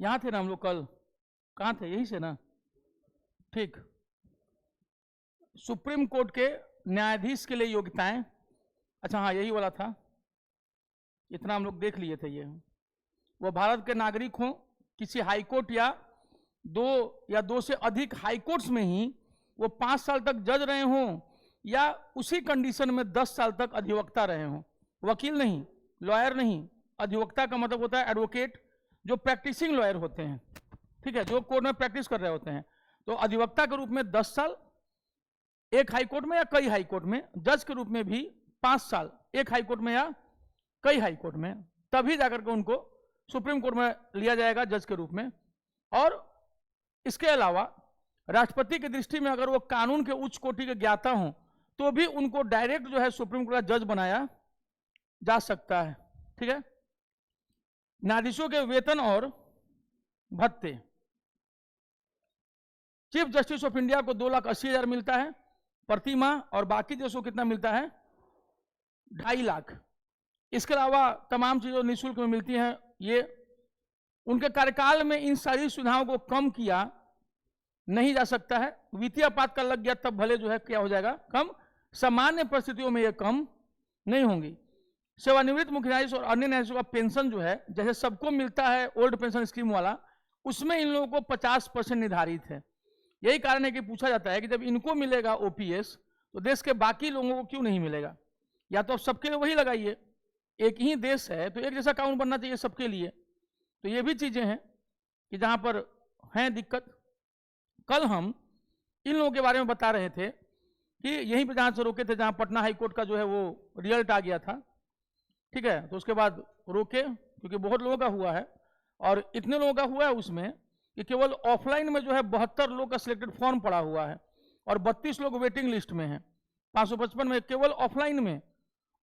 यहाँ थे ना हम लोग कल, कहाँ थे? यहीं से ना, ठीक। सुप्रीम कोर्ट के न्यायाधीश के लिए योग्यताएं, अच्छा हाँ यही वाला था, इतना हम लोग देख लिए थे। ये वो भारत के नागरिक हों, किसी हाईकोर्ट या दो से अधिक हाईकोर्ट्स में ही वो 5 साल तक जज रहे हों, या उसी कंडीशन में 10 साल तक अधिवक्ता रहे हों। वकील नहीं, लॉयर नहीं, अधिवक्ता का मतलब होता है एडवोकेट, जो प्रैक्टिसिंग लॉयर होते हैं, ठीक है, जो कोर्ट में प्रैक्टिस कर रहे होते हैं। तो अधिवक्ता के रूप में 10 साल एक हाईकोर्ट में या कई हाईकोर्ट में, जज के रूप में भी 5 साल एक हाईकोर्ट में या कई हाईकोर्ट में, तभी जाकर के उनको सुप्रीम कोर्ट में लिया जाएगा जज के रूप में। और इसके अलावा राष्ट्रपति की दृष्टि में अगर वो कानून के उच्च कोटि के ज्ञाता हों तो भी उनको डायरेक्ट जो है सुप्रीम कोर्ट का जज बनाया जा सकता है, ठीक है। न्यायाधीशों के वेतन और भत्ते, चीफ जस्टिस ऑफ इंडिया को 2,80,000 मिलता है प्रति माह, और बाकी देशों को कितना मिलता है? 2.5 लाख। इसके अलावा तमाम चीजें निःशुल्क में मिलती हैं। ये उनके कार्यकाल में इन सारी सुविधाओं को कम किया नहीं जा सकता है। वित्तीय आपातकाल लग गया तब भले जो है क्या हो जाएगा, कम। सामान्य परिस्थितियों में ये कम नहीं होंगी। सेवानिवृत्त मुख्य न्यायाधीश और अन्य न्यायाधीशों का पेंशन जो है, जैसे सबको मिलता है ओल्ड पेंशन स्कीम वाला, उसमें इन लोगों को 50% निर्धारित है। यही कारण है कि पूछा जाता है कि जब इनको मिलेगा ओपीएस तो देश के बाकी लोगों को क्यों नहीं मिलेगा? या तो अब सबके लिए वही लगाइए, एक ही देश है तो एक जैसा कानून बनना चाहिए सबके लिए। तो ये भी चीजें हैं कि जहां पर हैं दिक्कत। कल हम इन लोगों के बारे में बता रहे थे कि यहीं पे जहां से रोके थे, जहां पटना हाईकोर्ट का जो है वो रिजल्ट आ गया था, ठीक है, तो उसके बाद रोके क्योंकि बहुत लोगों का हुआ है, और इतने लोगों का हुआ है उसमें कि केवल ऑफलाइन में जो है 72 लोग का सिलेक्टेड फॉर्म पड़ा हुआ है और 32 लोग वेटिंग लिस्ट में हैं। 555 में केवल ऑफलाइन में।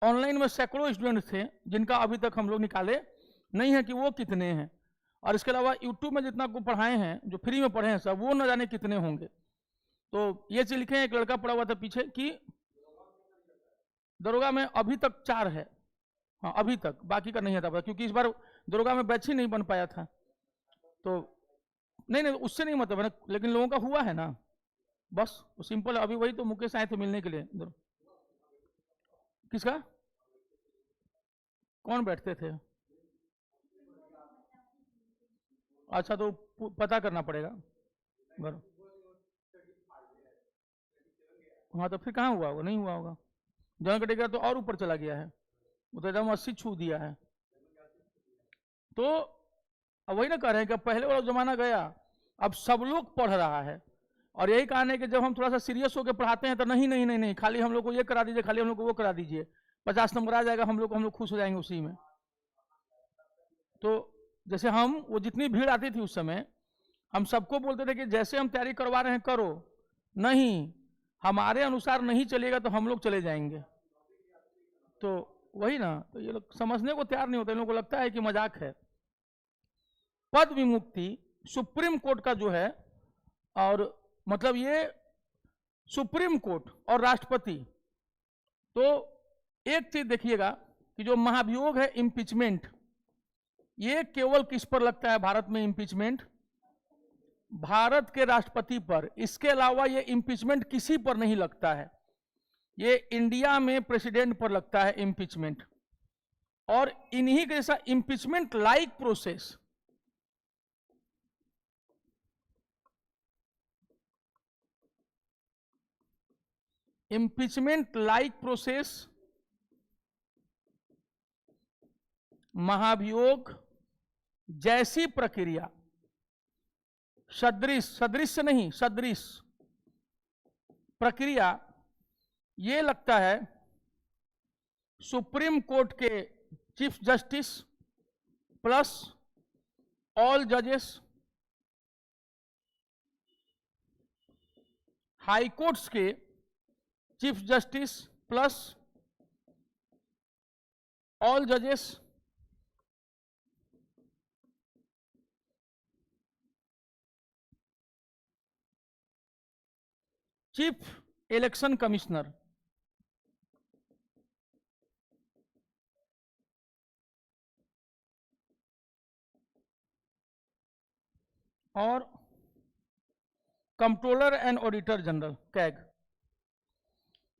ऑनलाइन में सैकड़ों स्टूडेंट थे जिनका अभी तक हम लोग निकाले नहीं है कि वो कितने हैं। और इसके अलावा यूट्यूब में जितना को पढ़ाए हैं, जो फ्री में पढ़े हैं सब, वो न जाने कितने होंगे। तो ये चीज लिखे हैं, एक लड़का पढ़ा हुआ था पीछे कि दरोगा में अभी तक 4 है, हाँ अभी तक, बाकी का नहीं आता पता, क्योंकि इस बार दरोगा में बैच ही नहीं बन पाया था। तो नहीं उससे नहीं मतलब है, लेकिन लोगों का हुआ है ना, बस सिंपल है। अभी वही तो मुकेश आए थे मिलने के लिए। किसका? कौन बैठते थे? अच्छा, तो पता करना पड़ेगा। हाँ तो फिर कहाँ हुआ होगा? नहीं हुआ होगा। जनरल कैटेगरी तो और ऊपर चला गया है, वो तो एकदम 80 छू दिया है। तो अब वही ना कह रहे हैं कि पहले वाला जमाना गया, अब सब लोग पढ़ रहा है। और यही कारण है कि जब हम थोड़ा सा सीरियस होकर पढ़ाते हैं तो नहीं नहीं नहीं नहीं, खाली हम लोग को ये करा दीजिए, खाली हम लोग को वो करा दीजिए, 50 नंबर आ जाएगा, हम लोग खुश हो जाएंगे उसी में। तो जैसे हम, वो जितनी भीड़ आती थी उस समय, हम सबको बोलते थे कि जैसे हम तैयारी करवा रहे हैं करो, नहीं हमारे अनुसार नहीं चलेगा तो हम लोग चले जाएंगे। तो वही ना, तो ये लोग समझने को तैयार नहीं होते, इन लोगों को लगता है कि मजाक है। पद विमुक्ति सुप्रीम कोर्ट का जो है, और मतलब ये सुप्रीम कोर्ट और राष्ट्रपति, तो एक चीज देखिएगा कि जो महाभियोग है इम्पीचमेंट, ये केवल किस पर लगता है भारत में इम्पीचमेंट? भारत के राष्ट्रपति पर। इसके अलावा ये इम्पीचमेंट किसी पर नहीं लगता है। ये इंडिया में प्रेसिडेंट पर लगता है इम्पीचमेंट। और इन्हीं के जैसा इम्पीचमेंट लाइक प्रोसेस महाभियोग जैसी प्रक्रिया, सदृश नहीं, सदृश प्रक्रिया, ये लगता है सुप्रीम कोर्ट के चीफ जस्टिस प्लस ऑल जजेस, हाई कोर्ट्स के चीफ जस्टिस प्लस ऑल जजेस, चीफ इलेक्शन कमिश्नर, और controller and auditor general CAG.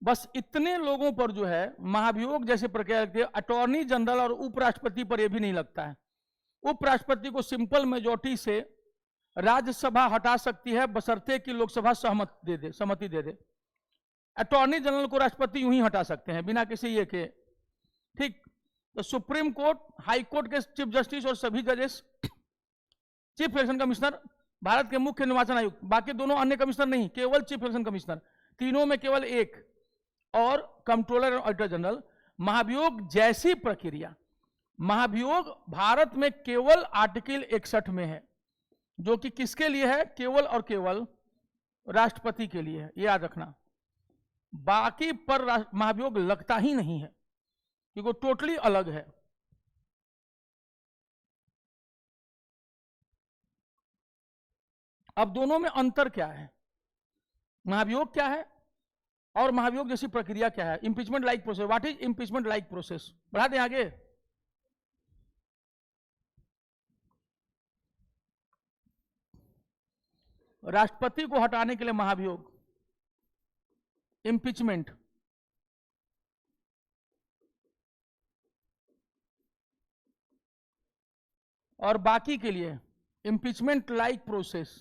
बस इतने लोगों पर जो है महाभियोग जैसे प्रक्रिया लगती है। अटॉर्नी जनरल और उपराष्ट्रपति पर यह भी नहीं लगता है। उपराष्ट्रपति को सिंपल मेजॉरिटी से राज्यसभा हटा सकती है बशर्ते कि लोकसभा सहमति दे दे। अटॉर्नी जनरल को राष्ट्रपति यूं ही हटा सकते हैं बिना किसी ये के। ठीक, तो सुप्रीम कोर्ट, हाई कोर्ट के चीफ जस्टिस और सभी जजेस, चीफ इलेक्शन कमिश्नर, भारत के मुख्य निर्वाचन आयुक्त, बाकी दोनों अन्य कमिश्नर नहीं, केवल चीफ इलेक्शन कमिश्नर, तीनों में केवल एक, और कंट्रोलर और ऑडिटर जनरल। महाभियोग जैसी प्रक्रिया, महाभियोग भारत में केवल आर्टिकल 61 में है, जो कि किसके लिए है? केवल और केवल राष्ट्रपति के लिए है, याद रखना। बाकी पर महाभियोग लगता ही नहीं है क्योंकि टोटली अलग है। अब दोनों में अंतर क्या है? महाभियोग क्या है और महाभियोग जैसी प्रक्रिया क्या है? Impeachment like process. What is impeachment like process? बढ़ा दें आगे। राष्ट्रपति को हटाने के लिए महाभियोग, इंपीचमेंट, और बाकी के लिए impeachment like process.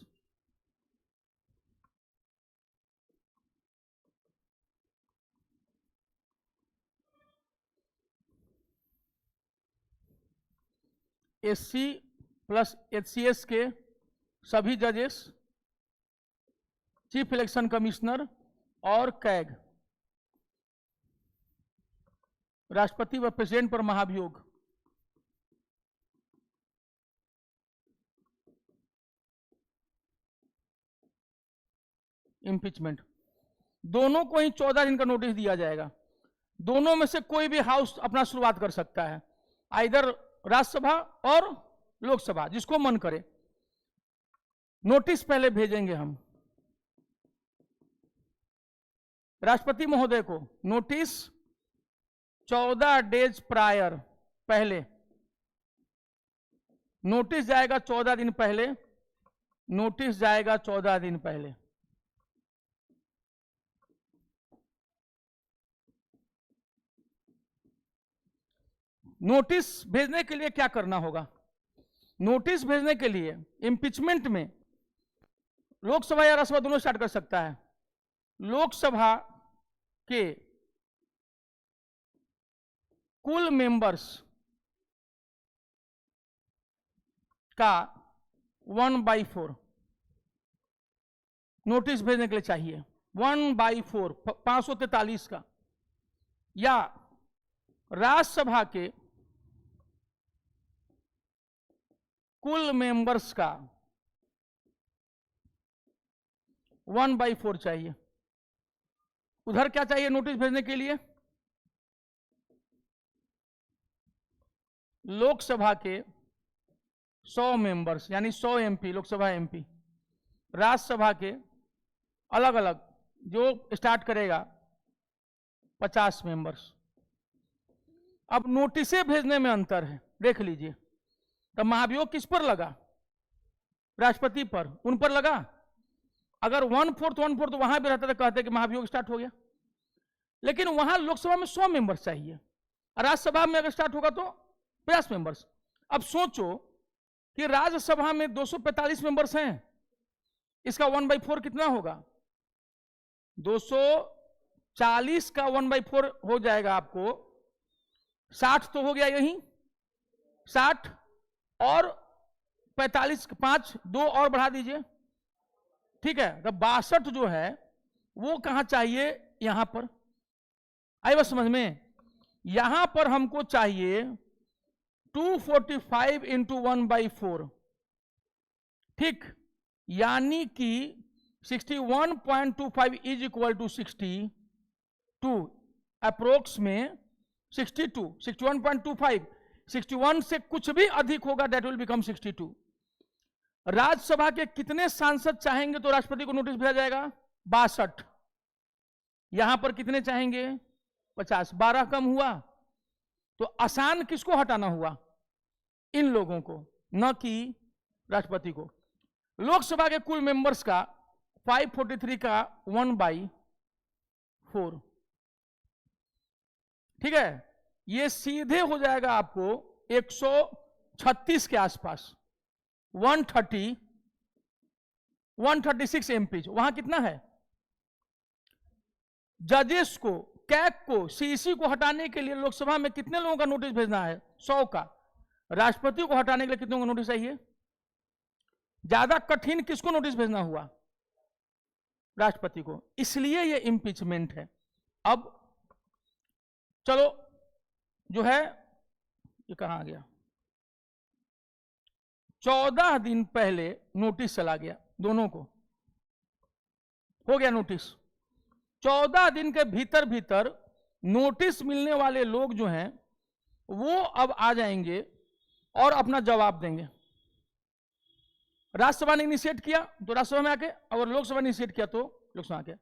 SC plus HCS के सभी जजेस, चीफ इलेक्शन कमिश्नर और कैग, राष्ट्रपति व प्रेसिडेंट पर महाभियोग। इंपीचमेंट, दोनों को ही 14 दिन का नोटिस दिया जाएगा। दोनों में से कोई भी हाउस अपना शुरुआत कर सकता है, आइदर राज्यसभा और लोकसभा, जिसको मन करे। नोटिस पहले भेजेंगे हम राष्ट्रपति महोदय को, नोटिस 14 डेज प्रायर, पहले नोटिस जाएगा 14 दिन पहले, नोटिस जाएगा 14 दिन पहले। नोटिस भेजने के लिए क्या करना होगा? नोटिस भेजने के लिए इंपीचमेंट में लोकसभा या राज्यसभा दोनों स्टार्ट कर सकता है। लोकसभा के कुल मेंबर्स का 1/4 नोटिस भेजने के लिए चाहिए। 1/4, 543 का, या राज्यसभा के कुल मेंबर्स का 1/4 चाहिए। उधर क्या चाहिए नोटिस भेजने के लिए? लोकसभा के 100 मेंबर्स, यानी 100 एमपी, लोकसभा एमपी, राज्यसभा के अलग अलग जो स्टार्ट करेगा 50 मेंबर्स। अब नोटिसें भेजने में अंतर है, देख लीजिए। तब महाभियोग किस पर लगा? राष्ट्रपति पर, उन पर लगा। अगर 1/4 तो वहां भी रहता था, कहते कि महाभियोग स्टार्ट हो गया। लेकिन वहां लोकसभा में 100 मेंबर्स चाहिए, राज्यसभा में अगर स्टार्ट होगा तो 50 मेंबर्स। अब सोचो कि राज्यसभा में 245 मेंबर्स हैं, इसका 1/4 कितना होगा? 240 का 1/4 हो जाएगा आपको 60 तो हो गया यही, 60 और 45, 5, 2 और बढ़ा दीजिए, ठीक है। तो 62 जो है वो कहां चाहिए? यहां पर। आई बस समझ में? यहां पर हमको चाहिए 245 इंटू 1/4, ठीक, यानी कि 61.25 इज इक्वल टू 62, अप्रोक्स में 62, 61.25, 61 से कुछ भी अधिक होगा दैट विल बिकम 62। राज्यसभा के कितने सांसद चाहेंगे तो राष्ट्रपति को नोटिस भेजा जाएगा? 62। यहां पर कितने चाहेंगे? 50, 12 कम हुआ। तो आसान किसको हटाना हुआ? इन लोगों को, न कि राष्ट्रपति को। लोकसभा के कुल मेंबर्स का 543 का 1/4, ठीक है। ये सीधे हो जाएगा आपको 136 के आसपास, 136 एमपी। वहां कितना है? जजेस को, कैग को, सीसी को हटाने के लिए लोकसभा में कितने लोगों का नोटिस भेजना है? 100 का। राष्ट्रपति को हटाने के लिए कितने का नोटिस चाहिए? ज्यादा कठिन किसको नोटिस भेजना हुआ? राष्ट्रपति को। इसलिए ये इंपीचमेंट है। अब चलो जो है, ये कहां गया, 14 दिन पहले नोटिस चला गया दोनों को, हो गया नोटिस। 14 दिन के भीतर भीतर नोटिस मिलने वाले लोग जो हैं वो अब आ जाएंगे और अपना जवाब देंगे। राज्यसभा ने इनिशिएट किया तो राज्यसभा में आके, और लोकसभा ने इनिशिएट किया तो लोकसभा आके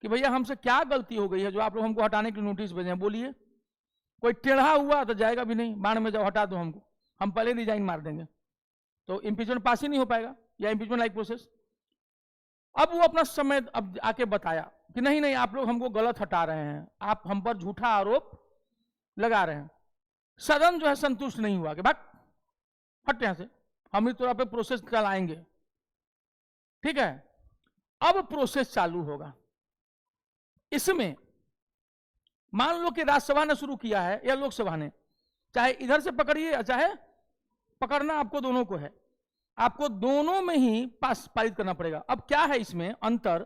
कि भैया हमसे क्या गलती हो गई है जो आप लोग हमको हटाने के नोटिस भेजे हैं, बोलिए। कोई टेढ़ा हुआ तो जाएगा भी नहीं, बाण में जाओ हटा दो हमको, हम पहले रिजाइन मार देंगे, तो इंपीचमेंट पास ही नहीं हो पाएगा, या इंपीचमेंट लाइक प्रोसेस। अब वो अपना समय अब आके बताया कि नहीं नहीं आप लोग हमको गलत हटा रहे हैं, आप हम पर झूठा आरोप लगा रहे हैं। सदन जो है संतुष्ट नहीं हुआ कि भाग हट यहां से, हम ही तौर पे प्रोसेस चलाएंगे, ठीक है। अब प्रोसेस चालू होगा। इसमें मान लो कि राज्यसभा ने शुरू किया है या लोकसभा ने, चाहे इधर से पकड़िए या चाहे पकड़ना आपको दोनों को है, आपको दोनों में ही पास पारित करना पड़ेगा। अब क्या है इसमें अंतर?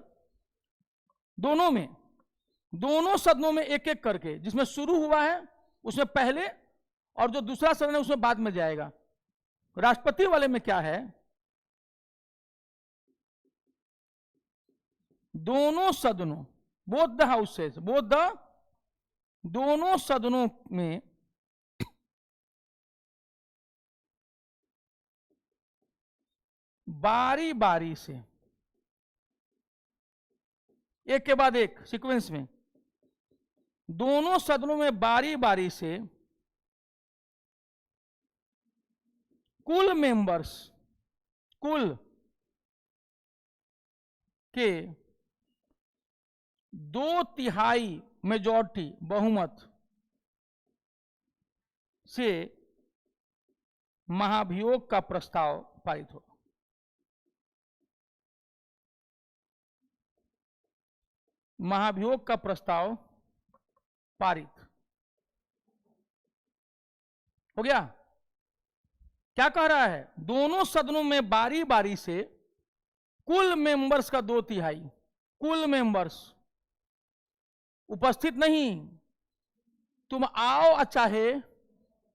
दोनों में, दोनों सदनों में एक एक करके, जिसमें शुरू हुआ है उसमें पहले और जो दूसरा सदन है उसमें बाद में जाएगा। राष्ट्रपति वाले में क्या है? दोनों सदनों, बोथ द हाउसेस, दोनों सदनों में बारी बारी से, एक के बाद एक सीक्वेंस में, दोनों सदनों में बारी बारी से कुल मेंबर्स, कुल के 2/3 मेजॉरिटी बहुमत से महाभियोग का प्रस्ताव पारित हो। महाभियोग का प्रस्ताव पारित हो गया। क्या कह रहा है? दोनों सदनों में बारी बारी से कुल मेंबर्स का 2/3, कुल मेंबर्स उपस्थित नहीं, तुम आओ चाहे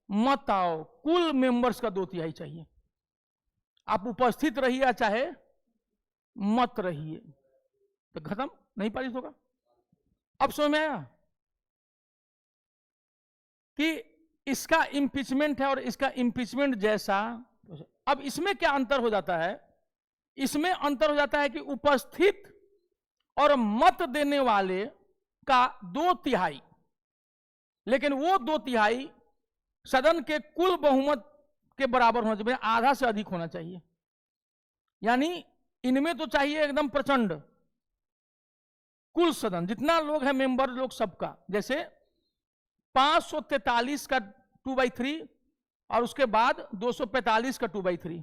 मत आओ, कुल मेंबर्स का 2/3 चाहिए। आप उपस्थित रहिए चाहे मत रहिए, तो खत्म, नहीं पारित होगा। अब समझ में आया कि इसका इंपीचमेंट है और इसका इंपीचमेंट जैसा। अब इसमें क्या अंतर हो जाता है? इसमें अंतर हो जाता है कि उपस्थित और मत देने वाले का 2/3, लेकिन वो 2/3 सदन के कुल बहुमत के बराबर होना चाहिए, आधा से अधिक होना चाहिए। यानी इनमें तो चाहिए एकदम प्रचंड, कुल सदन जितना लोग हैं मेंबर लोग सबका, जैसे 543 का 2/3 और उसके बाद 245 का 2/3,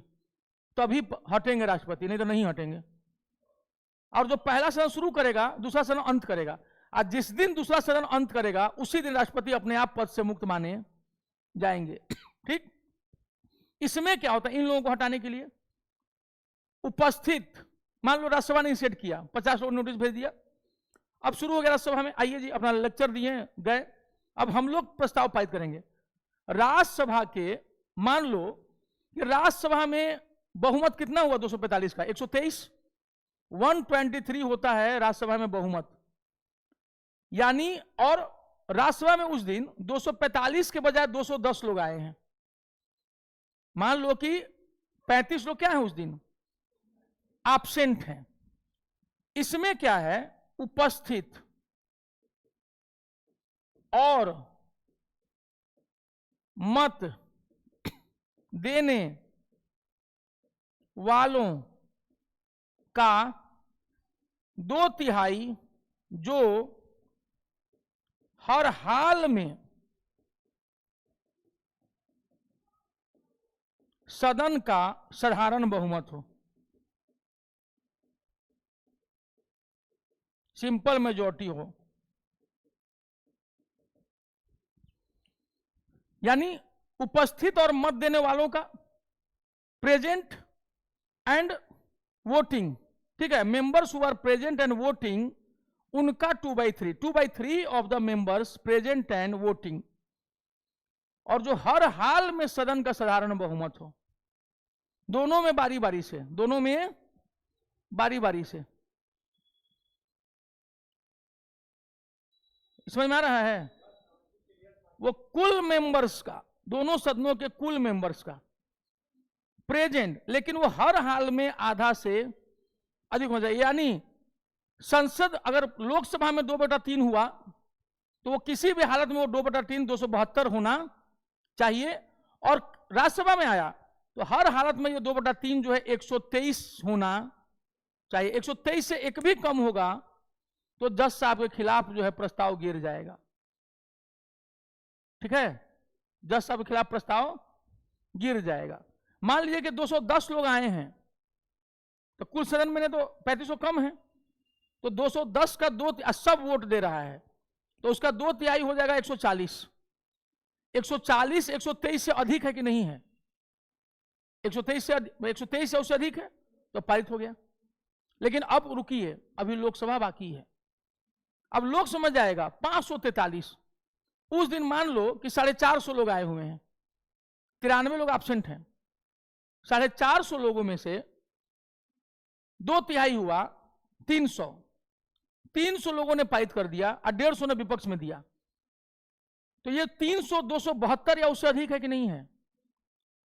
तभी हटेंगे राष्ट्रपति, नहीं तो नहीं हटेंगे। और जो पहला सदन शुरू करेगा दूसरा सदन अंत करेगा, और जिस दिन दूसरा सदन अंत करेगा उसी दिन राष्ट्रपति अपने आप पद से मुक्त माने जाएंगे। ठीक। इसमें क्या होता है? इन लोगों को हटाने के लिए उपस्थित, मान लो राज्यसभा ने इनिशिएट किया, 50 लोग नोटिस भेज दिया, अब शुरू हो गया राज्यसभा में, आइए जी अपना लेक्चर दिए गए, अब हम लोग प्रस्ताव पारित करेंगे। राज्यसभा के, मान लो कि राज्यसभा में बहुमत कितना हुआ 245 का? 123, 123 होता है राज्यसभा में बहुमत, यानी, और राज्यसभा में उस दिन 245 के बजाय 210 लोग आए हैं। मान लो कि 35 लोग क्या है उस दिन एब्सेंट हैं। इसमें क्या है? उपस्थित और मत देने वालों का 2/3 जो हर हाल में सदन का साधारण बहुमत हो, सिंपल मेजॉरिटी हो। यानी उपस्थित और मत देने वालों का, प्रेजेंट एंड वोटिंग, ठीक है, members who are present and voting, उनका 2/3 of the members present and voting, और जो हर हाल में सदन का साधारण बहुमत हो, दोनों में बारी बारी से, दोनों में बारी बारी से। समझ में आ रहा है? वो कुल मेंबर्स का, दोनों सदनों के कुल मेंबर्स का प्रेजेंट, लेकिन वो हर हाल में आधा से अधिक हो जाए। यानी संसद अगर लोकसभा में 2/3 हुआ तो वो किसी भी हालत में वो 2/3 272 होना चाहिए, और राज्यसभा में आया तो हर हालत में ये 2/3 जो है 123 होना चाहिए। 123 से एक भी कम होगा तो जज साहब के खिलाफ जो है प्रस्ताव गिर जाएगा। ठीक है, जज साहब के खिलाफ प्रस्ताव गिर जाएगा। मान लीजिए कि 210 लोग आए हैं तो कुल सदन में तो 3500 कम है, तो 210 का 2 सब वोट दे रहा है तो उसका 2/3 हो जाएगा 140। 140 123 से अधिक है कि नहीं है? 123 से उससे अधिक है तो पारित हो गया। लेकिन अब रुकिए, अभी लोकसभा बाकी है। अब लोग समझ जाएगा 543, उस दिन मान लो कि 450 लोग आए हुए हैं, 93 लोग एब्सेंट हैं, 450 लोगों में से 2/3 हुआ 300 लोगों ने पारित कर दिया और 150 ने विपक्ष में दिया, तो ये 300 272 या उससे अधिक है कि नहीं है?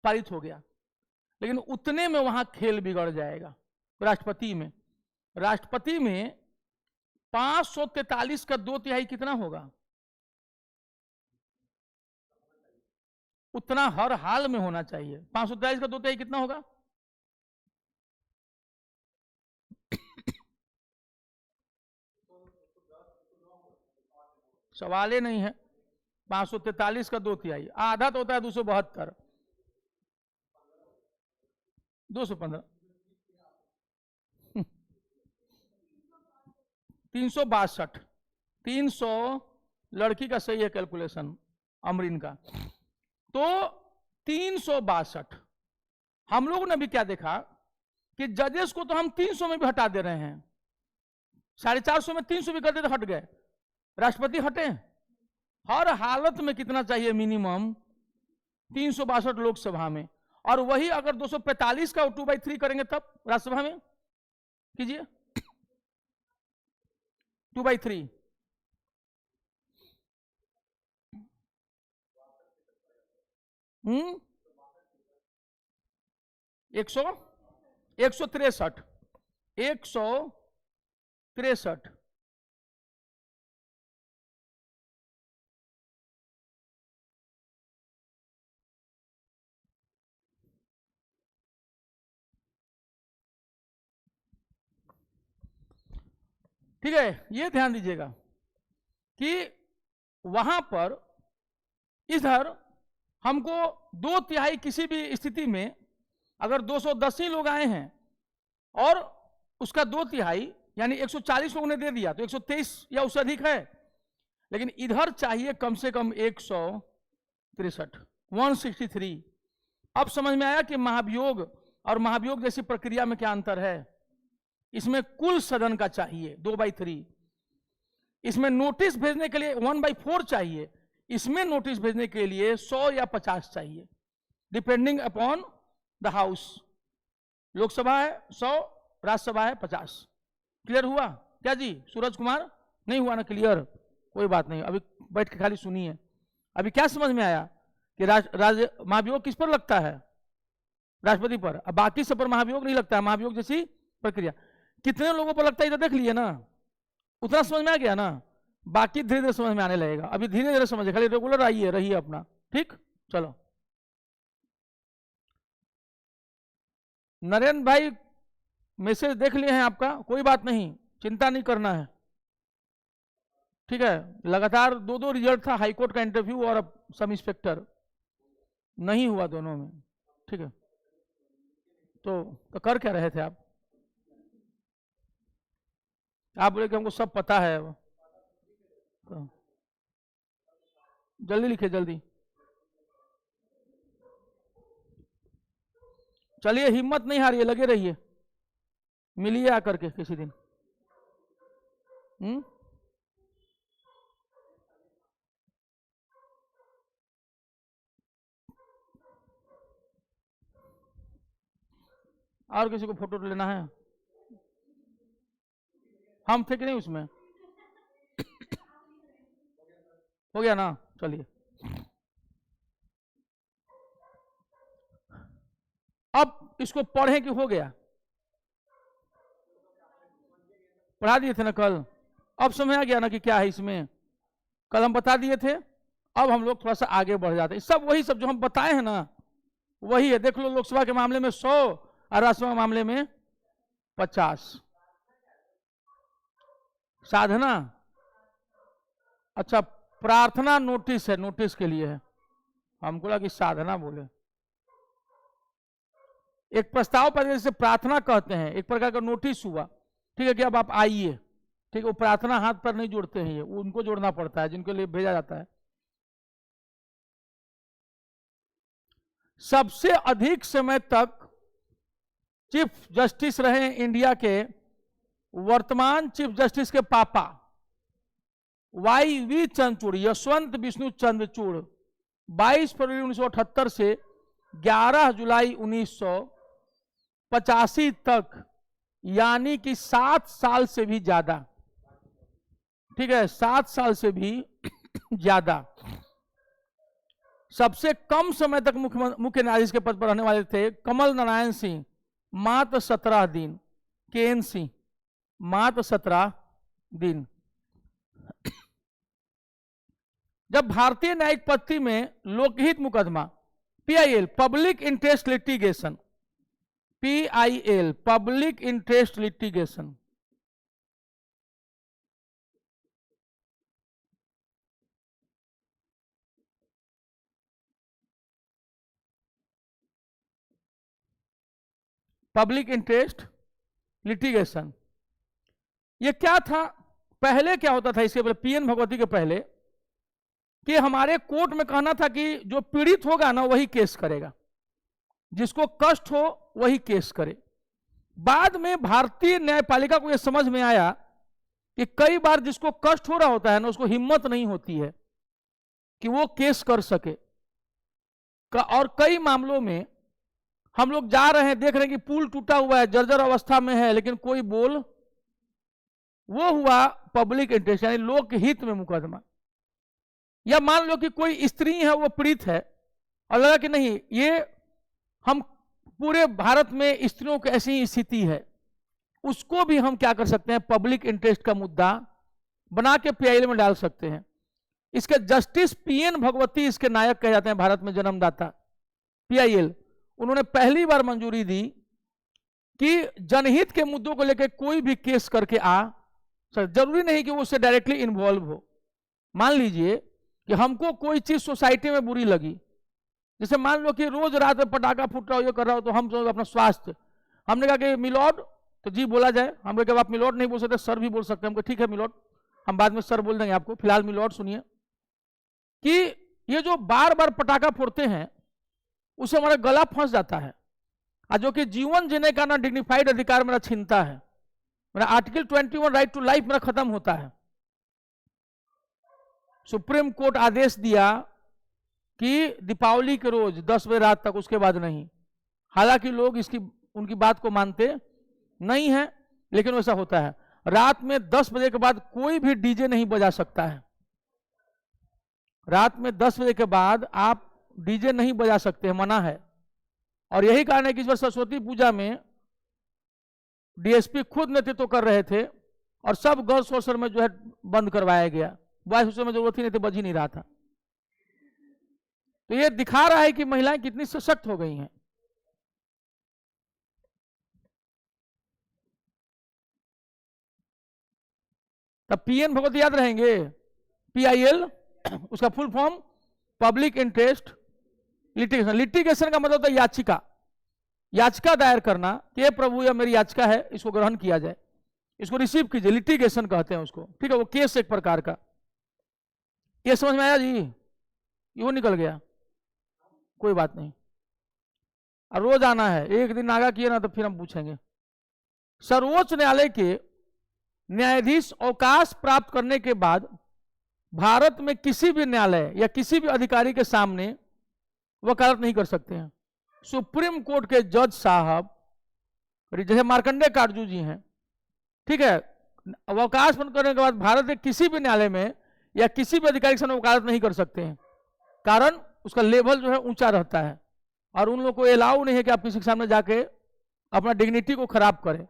पारित हो गया। लेकिन उतने में वहां खेल बिगड़ जाएगा। राष्ट्रपति में 543 का 2/3 कितना होगा? उतना हर हाल में होना चाहिए। 543 का 2/3 कितना होगा? सवाल ही नहीं है। 543 का 2/3 आधा तो होता है 272, 215, 362, 300 लड़की का सही है कैलकुलेशन अमरीन का, तो 362। हम लोगों ने भी क्या देखा कि जजेस को तो हम 300 में भी हटा दे रहे हैं, 450 में 300 भी कर दे तो हट गए, राष्ट्रपति हटे। हर हालत में कितना चाहिए? मिनिमम 362 लोकसभा में, और वही अगर 245 का 2/3 करेंगे तब राज्यसभा में कीजिए 2/3, हम्म 163 ठीक है। ये ध्यान दीजिएगा कि वहां पर इधर हमको 2/3 किसी भी स्थिति में अगर 210 ही लोग आए हैं और उसका 2/3 यानी 140 लोगों ने दे दिया तो 123 या उससे अधिक है, लेकिन इधर चाहिए कम से कम 163। अब समझ में आया कि महाभियोग और महाभियोग जैसी प्रक्रिया में क्या अंतर है। इसमें कुल सदन का चाहिए 2/3, इसमें नोटिस भेजने के लिए 1/4 चाहिए, इसमें नोटिस भेजने के लिए 100 या 50 चाहिए, depending upon the house. Lok Sabha है 100, राज्यसभा है 50। क्लियर हुआ क्या जी? सूरज कुमार नहीं हुआ ना क्लियर? कोई बात नहीं, अभी बैठ के खाली सुनिए। अभी क्या समझ में आया कि महाभियोग किस पर लगता है? राष्ट्रपति पर। अब बाकी सब पर महाभियोग नहीं लगता है। महाभियोग जैसी प्रक्रिया कितने लोगों पर लगता है इधर देख लिए ना, उतना समझ में आ गया ना। बाकी धीरे धीरे समझ में आने लगेगा, अभी धीरे धीरे समझिए, खाली रेगुलर आइए, रहिए अपना। ठीक, चलो। नरेंद्र भाई मैसेज देख लिए हैं आपका, कोई बात नहीं, चिंता नहीं करना है, ठीक है। लगातार दो दो रिजल्ट था, हाईकोर्ट का इंटरव्यू और अब सब इंस्पेक्टर, नहीं हुआ दोनों में, ठीक है। तो कर क्या रहे थे आप बोले कि हमको सब पता है। तो जल्दी लिखिए, जल्दी। चलिए, हिम्मत नहीं हारिए, लगे रहिए, मिलिए आकर के किसी दिन। और किसी को फोटो लेना है? हम थे कि नहीं उसमें? हो गया ना, चलिए। अब इसको पढ़ें कि हो गया? पढ़ा दिए थे ना कल, अब समझ आ गया ना कि क्या है इसमें, कल हम बता दिए थे। अब हम लोग थोड़ा सा आगे बढ़ जाते हैं, सब वही सब जो हम बताए हैं ना वही है। देख लो, लोकसभा के मामले में 100 और राज्यसभा के मामले में 50। साधना, अच्छा, प्रार्थना नोटिस है, नोटिस के लिए है, हमको लगा कि साधना बोले। एक प्रस्ताव पर जैसे प्रार्थना कहते हैं, एक प्रकार का नोटिस हुआ, ठीक है कि अब आप आइए, ठीक है। वो प्रार्थना हाथ पर नहीं जोड़ते हैं, ये उनको जोड़ना पड़ता है जिनके लिए भेजा जाता है। सबसे अधिक समय तक चीफ जस्टिस रहे इंडिया के वर्तमान चीफ जस्टिस के पापा YV चंद्रचूड़, यशवंत विष्णु चंद्रचूड़, 22 फरवरी 1978 से 11 जुलाई 1985 तक, यानी कि 7 साल से भी ज्यादा, ठीक है, 7 साल से भी ज्यादा। सबसे कम समय तक मुख्य न्यायाधीश के पद पर रहने वाले थे कमल नारायण सिंह, मात्र 17 दिन। KN सिंह, मात्र 17 दिन। जब भारतीय न्यायिक पद्धति में लोकहित मुकदमा PIL, public interest litigation, PIL, public interest litigation, public interest litigation, ये क्या था? पहले क्या होता था, इसके पहले PN भगवती के पहले, कि हमारे कोर्ट में कहना था कि जो पीड़ित होगा ना वही केस करेगा, जिसको कष्ट हो वही केस करे। बाद में भारतीय न्यायपालिका को यह समझ में आया कि कई बार जिसको कष्ट हो रहा होता है ना, उसको हिम्मत नहीं होती है कि वो केस कर सके। और कई मामलों में हम लोग जा रहे हैं, देख रहे हैं कि पुल टूटा हुआ है, जर्जर अवस्था में है, लेकिन कोई बोल, वो हुआ पब्लिक इंटरेस्ट, यानी लोकहित में मुकदमा। या मान लो कि कोई स्त्री है, वो पीड़ित है, और लगा कि नहीं, ये हम पूरे भारत में स्त्रियों की ऐसी स्थिति है, उसको भी हम क्या कर सकते हैं, पब्लिक इंटरेस्ट का मुद्दा बना के PIL में डाल सकते हैं। इसके जस्टिस PN भगवती इसके नायक कहे जाते हैं, भारत में जन्मदाता PIL। उन्होंने पहली बार मंजूरी दी कि जनहित के मुद्दों को लेकर कोई भी केस करके जरूरी नहीं कि वो उससे डायरेक्टली इन्वॉल्व हो। मान लीजिए कि हमको कोई चीज सोसाइटी में बुरी लगी, जैसे मान लो कि रोज रात में पटाखा फूट रहा हो, ये कर रहा हो, तो हम अपना स्वास्थ्य, हमने कहा कि मिलॉर्ड, तो जी बोला जाए, हमने कहा आप मिलॉर्ड नहीं बोल सकते, सर भी बोल सकते हैं, हमको ठीक है मिलॉर्ड, हम बाद में सर बोल देंगे आपको, फिलहाल मिलॉर्ड सुनिए, कि ये जो बार बार पटाखा फोड़ते हैं उससे हमारा गला फंस जाता है, और जो कि जीवन जीने का ना डिग्निफाइड अधिकार मेरा छीनता है, मेरा आर्टिकल 21 राइट टू लाइफ मेरा खत्म होता है। सुप्रीम कोर्ट आदेश दिया कि दीपावली के रोज 10 बजे रात तक, उसके बाद नहीं। हालांकि लोग उनकी बात को मानते नहीं है, लेकिन वैसा होता है। रात में 10 बजे के बाद कोई भी डीजे नहीं बजा सकता है, रात में 10 बजे के बाद आप डीजे नहीं बजा सकते हैं, मना है। और यही कारण है कि इस बार सरस्वती पूजा में DSP खुद नेतृत्व कर रहे थे, और सब गर्ल्स हॉस्टल में जो है बंद करवाया गया, बॉयज हॉस्टल में जरूरत ही नहीं थी, बज ही नहीं रहा था। तो ये दिखा रहा है कि महिलाएं कितनी सशक्त हो गई हैं। तब पीएन भगवती याद रहेंगे, PIL, उसका full form public interest litigation. Litigation का मतलब होता है याचिका, याचिका दायर करना कि प्रभु यह मेरी याचिका है, इसको ग्रहण किया जाए, इसको रिसीव कीजिए, लिटिगेशन कहते हैं उसको, ठीक है। वो केस एक प्रकार का। ये समझ में आया जी? ये निकल गया, कोई बात नहीं। और रोज आना है, एक दिन नागा किए ना तो फिर हम पूछेंगे। सर्वोच्च न्यायालय के न्यायाधीश अवकाश प्राप्त करने के बाद भारत में किसी भी न्यायालय या किसी भी अधिकारी के सामने वकालत नहीं कर सकते हैं। सुप्रीम कोर्ट के जज साहब, जैसे मार्कंडेय काटजू जी हैं, ठीक है, अवकाश बंद करने के बाद भारत के किसी भी न्यायालय में या किसी भी अधिकारी के सामने वकालत नहीं कर सकते हैं। कारण उसका लेवल जो है ऊंचा रहता है, और उन लोगों को अलाउ नहीं है कि आप किसी के सामने जाके अपना डिग्निटी को खराब करें।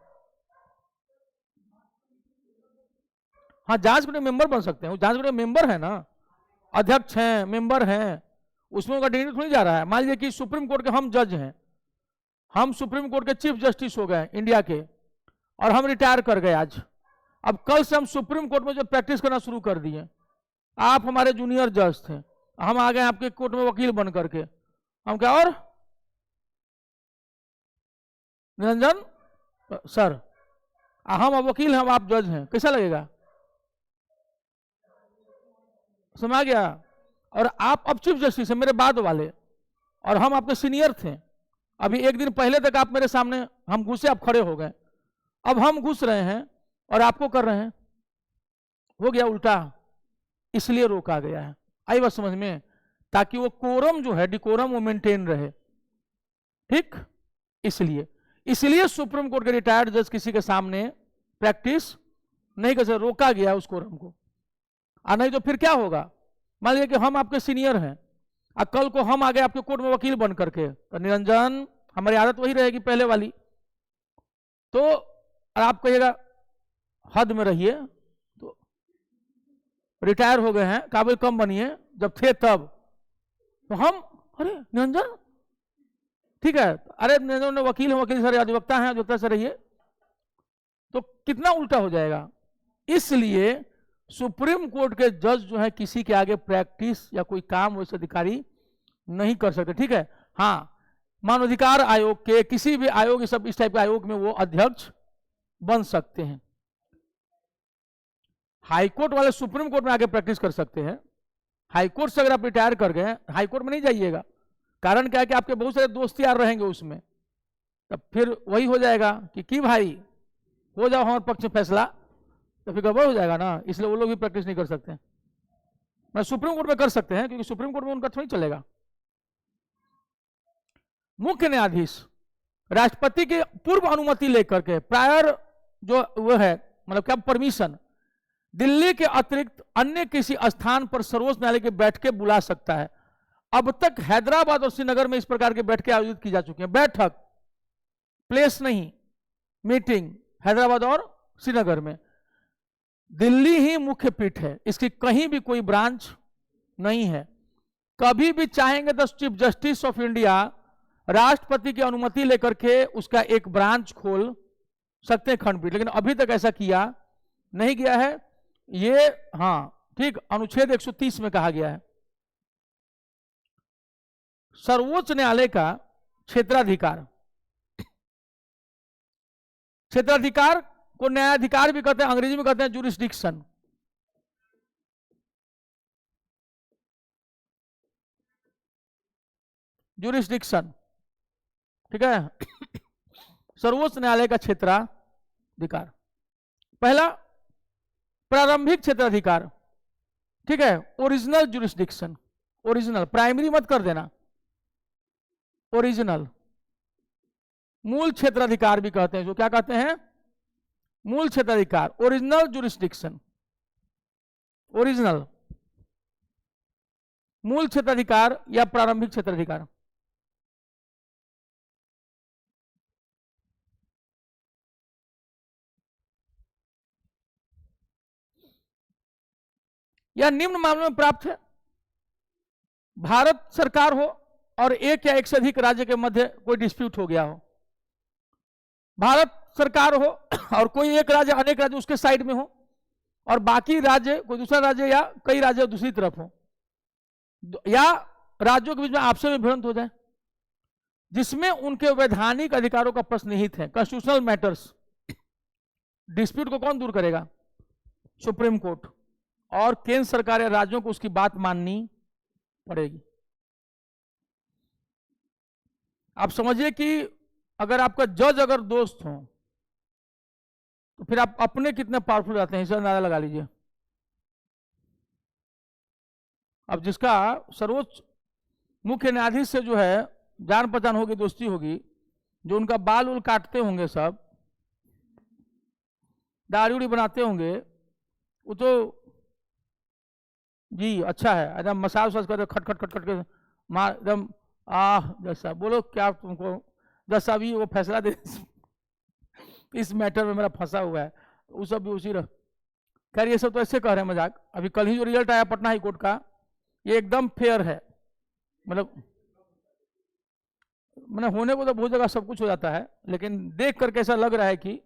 हाँ, जांच कमेटी मेंबर बन सकते हैं, जांच कमेटी मेंबर है ना, अध्यक्ष हैं, मेंबर हैं, उसमें उनका डिग्निटी थोड़ी जा रहा है। मान लीजिए कि सुप्रीम कोर्ट के हम जज हैं, हम सुप्रीम कोर्ट के चीफ जस्टिस हो गए इंडिया के, और हम रिटायर कर गए आज। अब कल से हम सुप्रीम कोर्ट में जो प्रैक्टिस करना शुरू कर दिए, आप हमारे जूनियर जज थे, हम आ गए आपके कोर्ट में वकील बन करके। हम क्या, और निरंजन सर, हम अब वकील हैं, हम आप जज हैं, कैसा लगेगा? समझ गया? और आप अब चीफ जस्टिस हैं, मेरे बाद वाले, और हम आपके सीनियर थे। अभी एक दिन पहले तक आप मेरे सामने, हम घुसे, आप खड़े हो गए, अब हम घुस रहे हैं और आपको कर रहे हैं, हो गया उल्टा, इसलिए रोका गया है। आई बात समझ में? ताकि वो कोरम जो है, डिकोरम, वो मेंटेन रहे, ठीक। इसलिए सुप्रीम कोर्ट के रिटायर्ड जज किसी के सामने प्रैक्टिस नहीं कर सकते, रोका गया उस कोरम को। और नहीं तो फिर क्या होगा, मान लीजिए कि हम आपके सीनियर हैं, और कल को हम आ गए आपके कोर्ट में वकील बन करके, तो निरंजन, हमारी आदत वही रहेगी पहले वाली, तो आप कहिएगा हद में रहिए, तो रिटायर हो गए हैं, काबिल कम बनिए, जब थे तब। तो हम, अरे निरंजन, ठीक है, अरे निरंजन ने वकील है, वकील सर अधिवक्ता हैं, अधिवक्ता से रहिए, तो कितना उल्टा हो जाएगा। इसलिए सुप्रीम कोर्ट के जज जो है किसी के आगे प्रैक्टिस या कोई काम वैसे अधिकारी नहीं कर सकते, ठीक है। हाँ, मानवाधिकार आयोग के, किसी भी आयोग, सब इस टाइप के आयोग में वो अध्यक्ष बन सकते हैं। हाईकोर्ट वाले सुप्रीम कोर्ट में आके प्रैक्टिस कर सकते हैं। हाईकोर्ट से अगर आप रिटायर कर गए, हाईकोर्ट में नहीं जाइएगा, कारण क्या है कि आपके बहुत सारे दोस्त यार रहेंगे उसमें, तब फिर वही हो जाएगा कि भाई हो जाओ हमारे पक्ष में फैसला, तो फिर गड़बड़ हो जाएगा ना। इसलिए वो लोग भी प्रैक्टिस नहीं कर सकते। मैं सुप्रीम कोर्ट में कर सकते हैं, क्योंकि सुप्रीम कोर्ट में उनका थोड़ी चलेगा। मुख्य न्यायाधीश राष्ट्रपति की पूर्व अनुमति लेकर के, प्रायर जो वो है, मतलब क्या परमिशन, दिल्ली के अतिरिक्त अन्य किसी स्थान पर सर्वोच्च न्यायालय की बैठकें बुला सकता है। अब तक हैदराबाद और श्रीनगर में इस प्रकार की बैठकें आयोजित की जा चुकी हैं। बैठक, प्लेस नहीं, मीटिंग, हैदराबाद और श्रीनगर में। दिल्ली ही मुख्य पीठ है, इसकी कहीं भी कोई ब्रांच नहीं है। कभी भी चाहेंगे तो चीफ जस्टिस ऑफ इंडिया राष्ट्रपति की अनुमति लेकर के उसका एक ब्रांच खोल सकते हैं, खंडपीठ, लेकिन अभी तक ऐसा किया नहीं गया है। ये हाँ ठीक, अनुच्छेद 130 में कहा गया है। सर्वोच्च न्यायालय का क्षेत्राधिकार, क्षेत्राधिकार को न्यायाधिकार भी कहते हैं, अंग्रेजी में कहते हैं जुरिस्डिक्शन। जुरिस्डिक्शन, ठीक है। सर्वोच्च न्यायालय का क्षेत्राधिकार, पहला प्रारंभिक क्षेत्राधिकार, ठीक है, ओरिजिनल जुरिस्डिक्शन, ओरिजिनल, प्राइमरी मत कर देना, ओरिजिनल। मूल क्षेत्राधिकार भी कहते हैं, जो क्या कहते हैं, मूल क्षेत्राधिकार, ओरिजिनल जुरिस्डिक्शन, ओरिजिनल, मूल क्षेत्राधिकार या प्रारंभिक क्षेत्राधिकार। या निम्न मामलों में प्राप्त है, भारत सरकार हो और एक या एक से अधिक राज्य के मध्य कोई डिस्प्यूट हो गया हो, भारत सरकार हो और कोई एक राज्य, अनेक राज्य उसके साइड में हो, और बाकी राज्य कोई दूसरा राज्य या कई राज्य दूसरी तरफ हो, या राज्यों के बीच में आपस में भिड़ंत हो जाए जिसमें उनके वैधानिक अधिकारों का प्रश्न निहित है, कॉन्स्टिट्यूशनल मैटर्स, डिस्प्यूट को कौन दूर करेगा? सुप्रीम कोर्ट, और केंद्र सरकार या राज्यों को उसकी बात माननी पड़ेगी। आप समझिए कि अगर आपका जज अगर दोस्त हो तो फिर आप अपने कितने पावरफुल रहते हैं, इसे अंदाजा लगा लीजिए। अब जिसका सर्वोच्च मुख्य न्यायाधीश से जो है जान पहचान होगी, दोस्ती होगी, जो उनका बाल उल काटते होंगे, सब दाढ़ी उड़ी बनाते होंगे, वो तो जी अच्छा है, एकदम मसाज वसाज करते खट खट खट खट के मार एकदम जैसा बोलो क्या तुमको जैसा भी वो फैसला दे इस मैटर में मेरा फंसा हुआ है, वो सब भी उसी रह। खैर ये सब तो ऐसे कह रहे हैं मजाक। अभी कल ही जो रिजल्ट आया पटना हाई कोर्ट का, ये एकदम फेयर है, मतलब मैंने होने को तो बहुत जगह सब कुछ हो जाता है, लेकिन देख करके ऐसा लग रहा है कि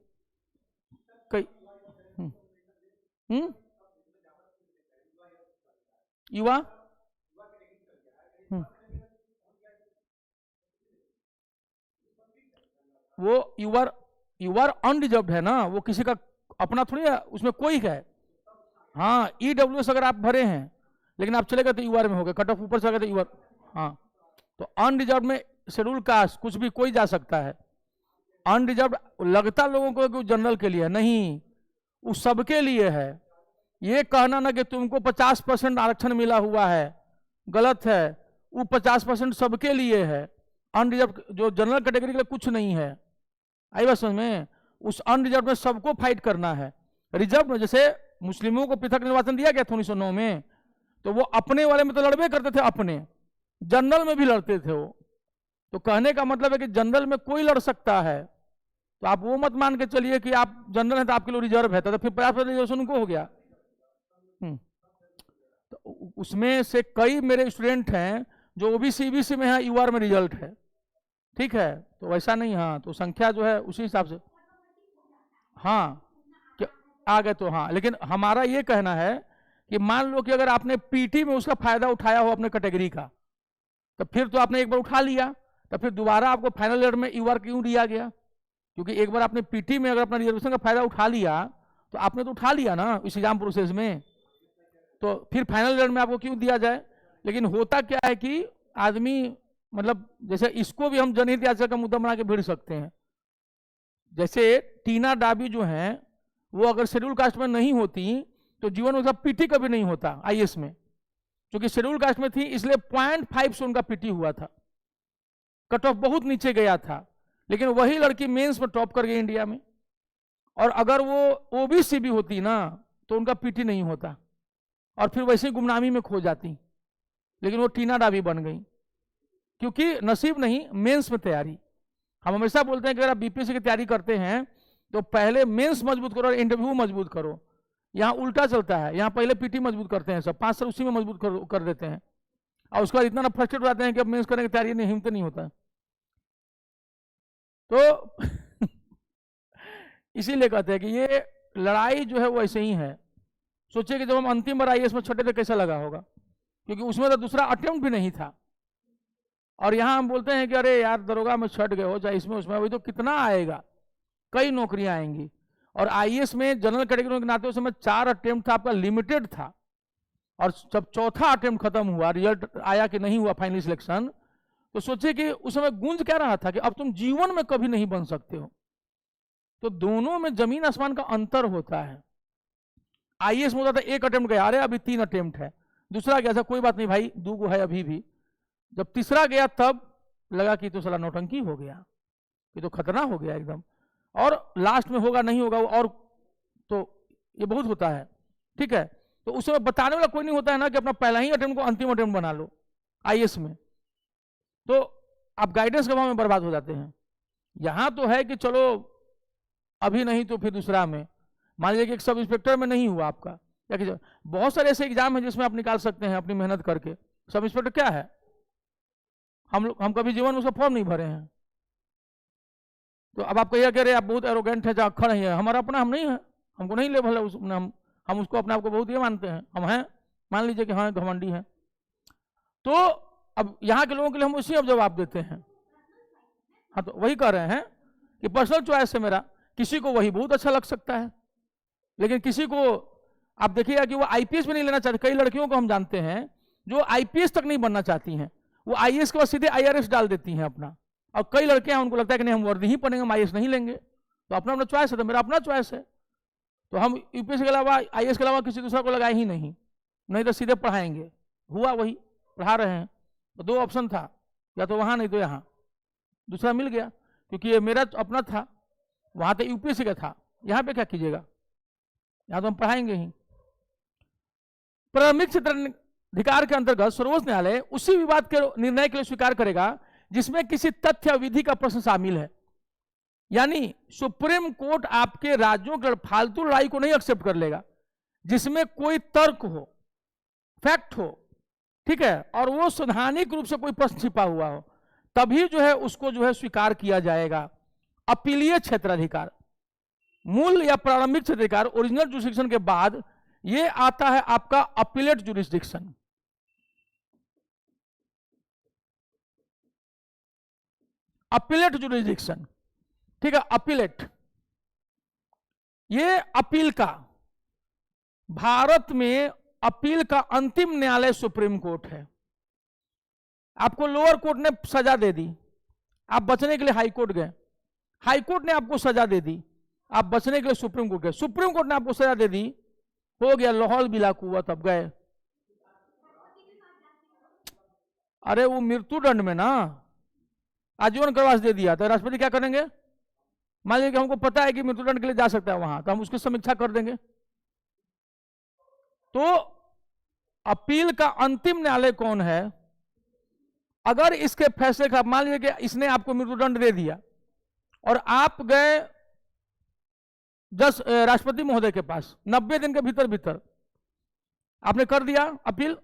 कई युवा वो युवा अनडिजर्व्ड है ना, वो किसी का अपना थोड़ी है, उसमें कोई है। हाँ ईडब्ल्यूएस अगर आप भरे हैं लेकिन आप चले गए तो यूआर में हो गए, कट ऑफ ऊपर चले गए तो यूआर। हाँ तो अनडिजर्व में शेड्यूल कास्ट कुछ भी कोई जा सकता है। अनडिजर्व लगता लोगों को कि जनरल के लिए नहीं, वो सबके लिए है। ये कहना ना कि तुमको 50% आरक्षण मिला हुआ है, गलत है। वो 50% सबके लिए है। अनरिजर्व जो जनरल कैटेगरी के लिए कुछ नहीं है। आई बात समझ में? उस अनरिजर्व में सबको फाइट करना है। रिजर्व में जैसे मुस्लिमों को पृथक निर्वाचन दिया गया था 1909 में, तो वो अपने वाले में तो लड़बे करते थे, अपने जनरल में भी लड़ते थे वो। तो कहने का मतलब है कि जनरल में कोई लड़ सकता है, तो आप वो मत मान के चलिए कि आप जनरल हैं तो आपके लिए रिजर्व है, तो फिर 50% रिजर्वेशन उनको हो गया। तो उसमें से कई मेरे स्टूडेंट हैं जो ओबीसी ईबीसी में है, यूआर में रिजल्ट है, ठीक है, तो वैसा नहीं। हाँ तो संख्या जो है उसी हिसाब से हाँ आ गए तो हाँ। लेकिन हमारा ये कहना है कि मान लो कि अगर आपने पीटी में उसका फायदा उठाया हो अपने कैटेगरी का, तो फिर तो आपने एक बार उठा लिया, तो फिर दोबारा आपको फाइनल ईयर में यूआर क्यों दिया गया? क्योंकि एक बार आपने पीटी में अगर अपना रिजर्वेशन का फायदा उठा लिया तो आपने तो उठा लिया ना इस एग्जाम प्रोसेस में, तो फिर फाइनल ईयर में आपको क्यों दिया जाए? लेकिन होता क्या है कि आदमी मतलब जैसे इसको भी हम जनहित याचिका का मुद्दा बना के भिड़ सकते हैं। जैसे टीना डाबी जो है वो अगर शेड्यूल कास्ट में नहीं होती तो जीवन में उसका पीटी कभी नहीं होता आईएएस में, क्योंकि शेड्यूल कास्ट में थी इसलिए 0.5 से उनका पीटी हुआ था, कट ऑफ बहुत नीचे गया था। लेकिन वही लड़की मेंस में टॉप कर गई इंडिया में, और अगर वो ओबीसी भी होती ना तो उनका पीटी नहीं होता और फिर वैसे ही गुमनामी में खो जाती। लेकिन वो टीना डाबी बन गई क्योंकि नसीब नहीं, मेंस में तैयारी। हम हमेशा बोलते हैं कि अगर आप बीपीएससी की तैयारी करते हैं तो पहले मेंस मजबूत करो और इंटरव्यू मजबूत करो। यहाँ उल्टा चलता है, यहाँ पहले पीटी मजबूत करते हैं सब, 5 साल उसी में मजबूत कर देते हैं, और उसके बाद इतना फ्रस्ट्रेट हो जाते हैं कि अब मेंस करने की तैयारी नहीं, हिम्मत नहीं होता। तो इसीलिए कहते हैं कि ये लड़ाई जो है वो ऐसे ही है। सोचिए कि जब हम अंतिम बार आईएएस में छठे थे कैसा लगा होगा, क्योंकि उसमें तो दूसरा अटेम्प्ट भी नहीं था। और यहाँ हम बोलते हैं कि अरे यार दरोगा में छट गए हो, चाहे इसमें उसमें, वही तो कितना आएगा, कई नौकरियां आएंगी। और आईएएस में जनरल कैटेगरी के नाते उस समय 4 अटेम्प्ट था, आपका लिमिटेड था, और जब चौथा अटेम्प्ट खत्म हुआ, रिजल्ट आया कि नहीं हुआ फाइनल सिलेक्शन, तो सोचिए कि उस समय गूंज क्या रहा था कि अब तुम जीवन में कभी नहीं बन सकते हो। तो दोनों में जमीन आसमान का अंतर होता है। आईएएस में होता था 1 अटेम्प्ट गया, अरे अभी 3 अटेम्प्ट है, दूसरा गया था कोई बात नहीं भाई 2 गो है अभी भी, जब तीसरा गया तब लगा कि तो साला नौटंकी हो गया, ये तो खतरा हो गया एकदम। और लास्ट में होगा नहीं होगा और, तो ये बहुत होता है, ठीक है। तो उस समय बताने वाला कोई नहीं होता है ना कि अपना पहला ही अटेम्प्ट को अंतिम अटेम्प्ट बना लो आईएएस में, तो आप गाइडेंस के भाव में बर्बाद हो जाते हैं। यहां तो है कि चलो अभी नहीं तो फिर दूसरा में, मान लीजिए कि एक सब इंस्पेक्टर में नहीं हुआ आपका, या कि बहुत सारे ऐसे एग्जाम है जिसमें आप निकाल सकते हैं अपनी मेहनत करके। सब इंस्पेक्टर क्या है, हम कभी जीवन में उसका फॉर्म नहीं भरे हैं। तो अब आप कहिए कि अरे आप बहुत एरोगेंट है, जाखड़ है, हमारा अपना हम नहीं है, हमको नहीं लेवल है उसमें, हम हम उसको अपने आप को बहुत ये मानते हैं, हम हैं, मान लीजिए कि हाँ घमंडी हैं। तो अब यहाँ के लोगों के लिए हम उसी अब जवाब देते हैं। हाँ, तो वही कह रहे हैं कि पर्सनल चॉइस है मेरा, किसी को वही बहुत अच्छा लग सकता है, लेकिन किसी को आप देखिएगा कि वो आईपीएस भी नहीं लेना चाहते। कई लड़कियों को हम जानते हैं जो आईपीएस तक नहीं बनना चाहती हैं, वो आईएएस के बाद सीधे आईआरएस डाल देती हैं अपना। और कई लड़कियां उनको लगता है कि नहीं हम वर्दी ही पढ़ेंगे, हम आईएएस नहीं लेंगे। तो अपना अपना चॉइस है, तो मेरा अपना चॉइस है। तो हम यूपीएससी के अलावा, आईएएस के अलावा किसी दूसरा को लगाए ही नहीं तो सीधे पढ़ाएंगे। हुआ वही, पढ़ा रहे हैं। तो दो ऑप्शन था, या तो वहां नहीं तो यहाँ, दूसरा मिल गया क्योंकि ये मेरा अपना था, वहां तो यूपीएससी का था, यहाँ पे क्या कीजिएगा, यहाँ तो हम पढ़ाएंगे ही। प्रारंभिक क्षेत्राधिकार के अंतर्गत सर्वोच्च न्यायालय उसी विवाद के निर्णय के लिए स्वीकार करेगा जिसमें किसी तथ्य या विधि का प्रश्न शामिल है। यानी सुप्रीम कोर्ट आपके राज्यों के फालतू लड़ाई को नहीं एक्सेप्ट कर लेगा जिसमें कोई तर्क हो, फैक्ट हो, ठीक है, और वो संवैधानिक रूप से कोई प्रश्न छिपा हुआ हो, तभी जो है उसको जो है स्वीकार किया जाएगा। अपीलीय क्षेत्राधिकार, मूल या प्रारंभिक क्षेत्राधिकार, ओरिजिनल जुरिस्डिक्शन के बाद ये आता है आपका अपीलेट जुरिस्डिक्शन। अपीलेट जुरिस्डिक्शन, ठीक है, अपीलेट, ये अपील का, भारत में अपील का अंतिम न्यायालय सुप्रीम कोर्ट है। आपको लोअर कोर्ट ने सजा दे दी, आप बचने के लिए हाई कोर्ट गए, हाई कोर्ट ने आपको सजा दे दी, आप बचने के लिए सुप्रीम कोर्ट गए, सुप्रीम कोर्ट ने आपको सजा दे दी, हो गया लाहौल बिलाक हुआ, तब गए। अरे वो मृत्यु दंड में ना आजीवन कारावास दे दिया, तो राष्ट्रपति क्या करेंगे, मान लीजिए कि हमको पता है कि मृत्युदंड के लिए जा सकता है वहां, तो हम उसकी समीक्षा कर देंगे। तो अपील का अंतिम न्यायालय कौन है? अगर इसके फैसले का, मान लीजिए कि इसने आपको मृत्युदंड दे दिया और आप गए राष्ट्रपति महोदय के पास 90 दिन के भीतर भीतर आपने कर दिया अपील,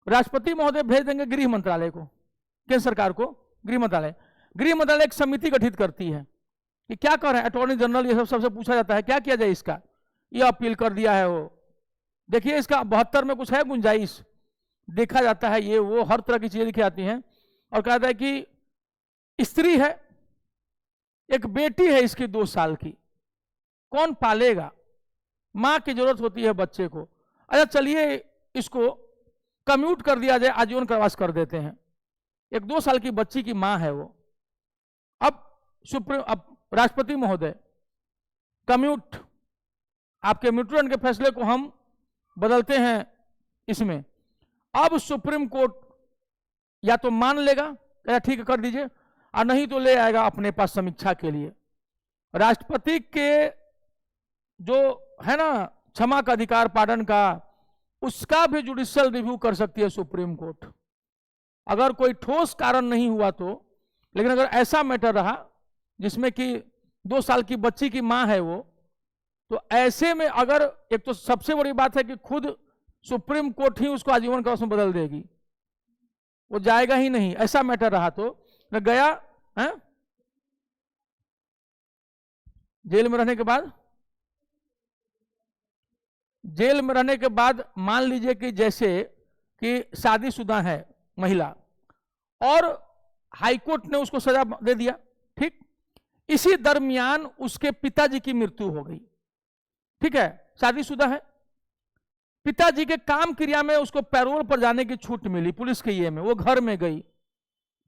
राष्ट्रपति महोदय भेज देंगे गृह मंत्रालय को, केंद्र सरकार को, गृह मंत्रालय एक समिति गठित करती है कि क्या कर रहे हैं, अटॉर्नी जनरल, ये सब सबसे पूछा जाता है क्या किया जाए इसका, ये अपील कर दिया है वो, देखिए इसका 72 में कुछ है गुंजाइश, देखा जाता है, ये वो हर तरह की चीजें लिखी जाती हैं। और कहता है कि स्त्री है, एक बेटी है इसकी 2 साल की, कौन पालेगा, मां की जरूरत होती है बच्चे को, अच्छा चलिए इसको कम्यूट कर दिया जाए, आजीवन कारावास कर देते हैं, एक 2 साल की बच्ची की मां है वो। अब राष्ट्रपति महोदय कम्यूट, आपके मृत्युदंड के फैसले को हम बदलते हैं इसमें, अब सुप्रीम कोर्ट या तो मान लेगा, या ठीक कर दीजिए, और नहीं तो ले आएगा अपने पास समीक्षा के लिए। राष्ट्रपति के जो है ना क्षमा का अधिकार, पार्डन का, उसका भी जुडिशियल रिव्यू कर सकती है सुप्रीम कोर्ट, अगर कोई ठोस कारण नहीं हुआ तो। लेकिन अगर ऐसा मैटर रहा जिसमें कि 2 साल की बच्ची की मां है वो, तो ऐसे में अगर, एक तो सबसे बड़ी बात है कि खुद सुप्रीम कोर्ट ही उसको आजीवन कारावास में बदल देगी, वो जाएगा ही नहीं, ऐसा मैटर रहा तो न गया है? जेल में रहने के बाद मान लीजिए कि जैसे कि शादीशुदा है महिला और हाईकोर्ट ने उसको सजा दे दिया, ठीक, इसी दरमियान उसके पिताजी की मृत्यु हो गई, ठीक है, शादीशुदा है, पिताजी के काम क्रिया में उसको पैरोल पर जाने की छूट मिली पुलिस के ये में, वो घर में गई,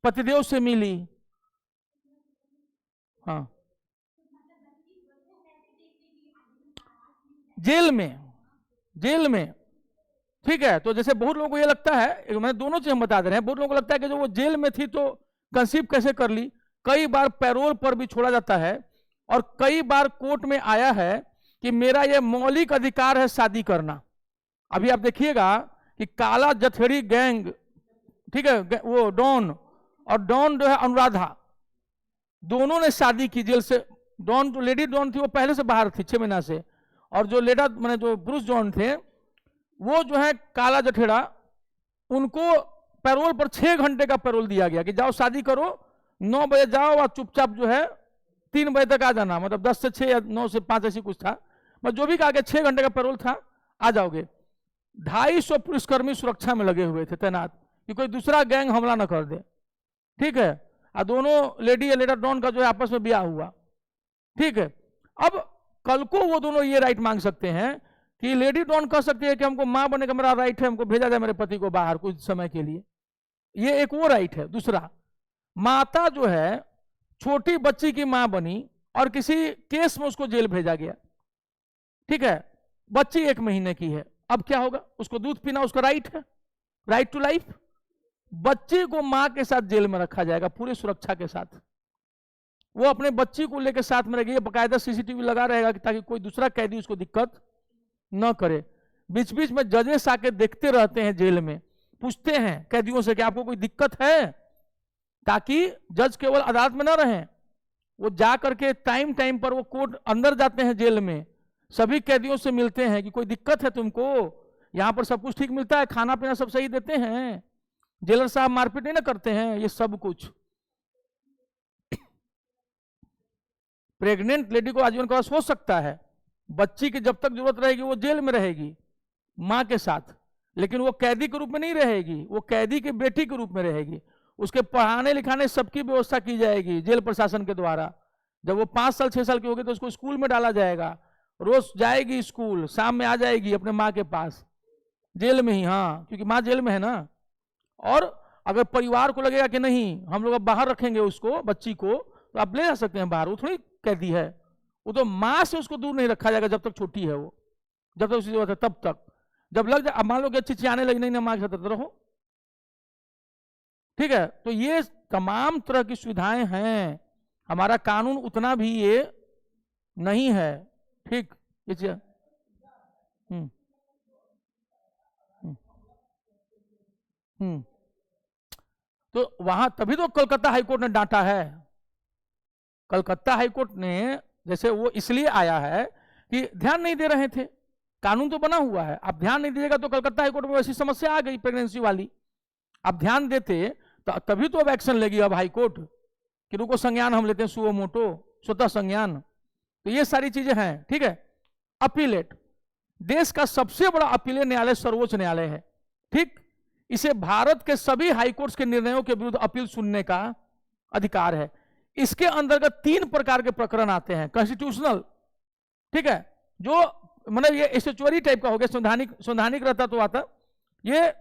पतिदेव से मिली, हाँ, जेल में, ठीक है। तो जैसे बहुत लोगों को ये लगता है, मैं दोनों चीज हम बता दे रहे हैं, बहुत लोगों को लगता है कि जो वो जेल में थी तो कंसीव कैसे कर ली, कई बार पैरोल पर भी छोड़ा जाता है, और कई बार कोर्ट में आया है कि मेरा ये मौलिक अधिकार है शादी करना। अभी आप देखिएगा कि काला जथेड़ी गैंग, ठीक है, वो डॉन और डॉन जो है अनुराधा, दोनों ने शादी की जेल से। डॉन, जो लेडी डॉन थी वो पहले से बाहर थी 6 महीना से, और जो मैंने जो पुरुष डॉन थे वो जो है काला जठेड़ा, उनको पैरोल पर 6 घंटे का पैरोल दिया गया कि जाओ शादी करो, 9 बजे जाओ और चुपचाप जो है 3 बजे तक आ जाना, मतलब 10 से 6 या 9 से 5 ऐसी कुछ था, मैं जो भी कहा कि 6 घंटे का पैरोल था, आ जाओगे। 250 पुलिसकर्मी सुरक्षा में लगे हुए थे तैनात कि कोई दूसरा गैंग हमला ना कर दे, ठीक है। और दोनों लेडी लेटर डॉन का जो है आपस में ब्याह हुआ, ठीक है। अब कल को वो दोनों ये राइट मांग सकते हैं कि लेडी डॉन कह सकती है कि हमको मां बनने का मेरा राइट है, हमको भेजा जाए मेरे पति को बाहर कुछ समय के लिए, ये एक वो राइट है। दूसरा, माता जो है छोटी बच्ची की मां बनी और किसी केस में उसको जेल भेजा गया, ठीक है, बच्ची 1 महीने की है, अब क्या होगा? उसको दूध पीना उसका राइट है, राइट टू लाइफ। बच्ची को मां के साथ जेल में रखा जाएगा पूरी सुरक्षा के साथ, वो अपने बच्ची को लेकर साथ में रहेगी, बकायदा सीसीटीवी लगा रहेगा कि ताकि कोई दूसरा कैदी उसको दिक्कत न करे। बीच बीच में जजेस आके देखते रहते हैं जेल में, पूछते हैं कैदियों से कि आपको कोई दिक्कत है, ताकि जज केवल अदालत में न रहें, वो जा करके टाइम टाइम पर वो कोर्ट अंदर जाते हैं जेल में, सभी कैदियों से मिलते हैं कि कोई दिक्कत है तुमको, यहां पर सब कुछ ठीक मिलता है, खाना पीना सब सही देते हैं, जेलर साहब मारपीट नहीं ना करते हैं, ये सब कुछ। प्रेग्नेंट लेडी को आजीवन कारावास हो सकता है, बच्ची की जब तक जरूरत रहेगी वो जेल में रहेगी मां के साथ, लेकिन वो कैदी के रूप में नहीं रहेगी, वो कैदी की बेटी के रूप में रहेगी। उसके पढ़ाने लिखाने सबकी व्यवस्था की जाएगी जेल प्रशासन के द्वारा। जब वो 5 साल 6 साल की होगी तो उसको स्कूल में डाला जाएगा, रोज जाएगी स्कूल, शाम में आ जाएगी अपने माँ के पास, जेल में ही, हाँ, क्योंकि माँ जेल में है ना। और अगर परिवार को लगेगा कि नहीं हम लोग अब बाहर रखेंगे उसको, बच्ची को, तो आप ले जा सकते हैं बाहर, वो थोड़ी कैदी है, वो तो माँ से उसको दूर नहीं रखा जाएगा जब तक छोटी है वो, जब तक उसकी जरूरत है तब तक। जब लग जाए, अब मान लो कि अच्छी आने लगी, नहीं ना माँ के साथ रहो, ठीक है। तो ये तमाम तरह की सुविधाएं हैं, हमारा कानून उतना भी ये नहीं है, ठीक। तो वहां तभी तो कलकत्ता हाईकोर्ट ने डांटा है। कलकत्ता हाईकोर्ट ने, जैसे वो इसलिए आया है कि ध्यान नहीं दे रहे थे, कानून तो बना हुआ है, अब ध्यान नहीं दीजिएगा तो कलकत्ता हाईकोर्ट में वैसी समस्या आ गई प्रेगनेंसी वाली। अब ध्यान देते तो तभी तो अब एक्शन लेगी अब हाईकोर्ट कि रुको संज्ञान हम लेते हैं, सुओ मोटो, स्वतः संज्ञान। तो ये सारी चीजें हैं, ठीक है। अपीलेट, देश का सबसे बड़ा अपीलेट न्यायालय सर्वोच्च न्यायालय है, ठीक। इसे भारत के सभी हाईकोर्ट के निर्णयों के विरुद्ध अपील सुनने का अधिकार है। इसके अंतर्गत 3 प्रकार के प्रकरण आते हैं, कॉन्स्टिट्यूशनल, ठीक है, जो मतलब ये एसेचुअरी टाइप का हो गया, संवैधानिक रहता तो आता, ये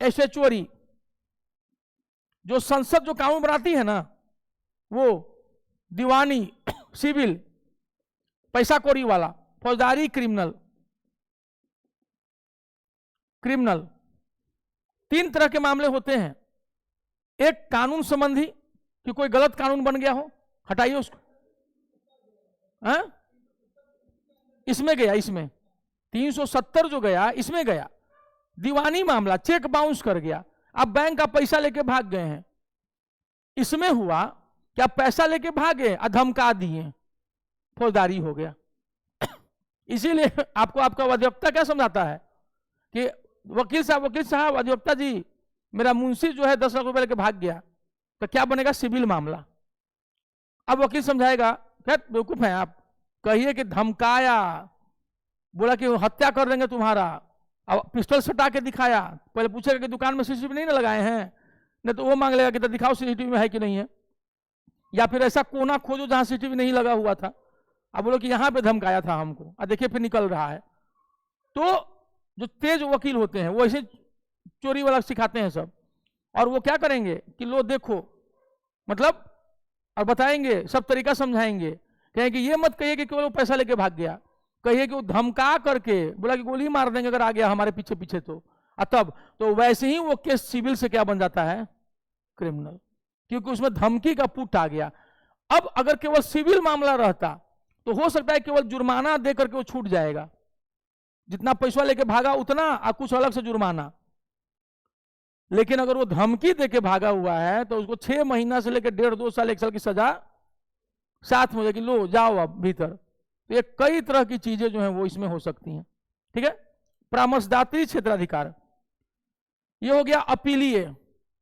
एसेचुअरी जो संसद जो कानून बनाती है ना, वो दीवानी, सिविल, पैसा कौड़ी वाला, फौजदारी, क्रिमिनल। 3 तरह के मामले होते हैं। एक कानून संबंधी कि कोई गलत कानून बन गया हो, हटाइए उसको, हाँ? इसमें गया, इसमें 370 जो गया इसमें गया। दीवानी मामला, चेक बाउंस कर गया, अब बैंक का पैसा लेके भाग गए हैं, इसमें हुआ क्या पैसा लेके भागे, धमका दिए, फौजदारी हो गया। इसीलिए आपको आपका अधिवक्ता क्या समझाता है कि वकील साहब अधिवक्ता जी मेरा मुंशी जो है 10 लाख रुपए लेके भाग गया, तो क्या बनेगा, सिविल मामला। अब वकील समझाएगा, क्या बेवकूफ हैं आप, कहिए कि धमकाया, बोला कि हत्या कर देंगे तुम्हारा, अब पिस्टल सटा के दिखाया, पहले पूछेगा कि दुकान में सीसीटीवी नहीं ना लगाए हैं, नहीं तो वो मांग लेगा कि तो दिखाओ सीसीटीवी में है कि नहीं है, या फिर ऐसा कोना खोजो जहां सीसीटीवी नहीं लगा हुआ था। अब बोलो कि यहां पे धमकाया था हमको, अब देखिए फिर निकल रहा है। तो जो तेज वकील होते हैं वो ऐसे चोरी वाला सिखाते हैं सब, और वो क्या करेंगे कि लो देखो, मतलब और बताएंगे, सब तरीका समझाएंगे, कहेंगे कि ये मत कहिए कि केवल वो पैसा लेके भाग गया, कहिए कि वो धमका करके बोला कि गोली मार देंगे अगर आ गया हमारे पीछे पीछे, तो तब तो वैसे ही वो केस सिविल से क्या बन जाता है, क्रिमिनल, क्योंकि उसमें धमकी का पुट आ गया। अब अगर केवल सिविल मामला रहता तो हो सकता है केवल जुर्माना दे करके वो छूट जाएगा, जितना पैसा लेके भागा उतना और कुछ अलग से जुर्माना। लेकिन अगर वो धमकी देके भागा हुआ है तो उसको 6 महीना से लेकर 1.5 2 साल 1 साल की सजा साथ में, लो जाओ अब भीतर। तो ये कई तरह की चीजें जो हैं वो इसमें हो सकती हैं, ठीक है। परामर्शदात्री क्षेत्राधिकार, ये हो गया अपीलीय,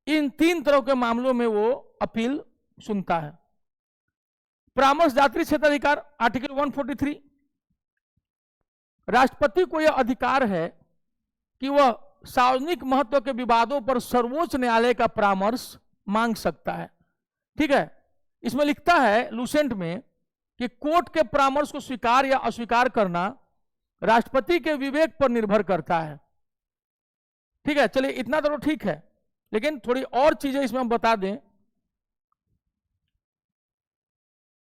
इन 3 तरह के मामलों में वो अपील सुनता है। परामर्शदात्री क्षेत्राधिकार आर्टिकल 143, राष्ट्रपति को यह अधिकार है कि वह सार्वजनिक महत्व के विवादों पर सर्वोच्च न्यायालय का परामर्श मांग सकता है। ठीक है, इसमें लिखता है लूसेंट में कि कोर्ट के परामर्श को स्वीकार या अस्वीकार करना राष्ट्रपति के विवेक पर निर्भर करता है। ठीक है, चलिए इतना तो ठीक है, लेकिन थोड़ी और चीजें इसमें हम बता दें।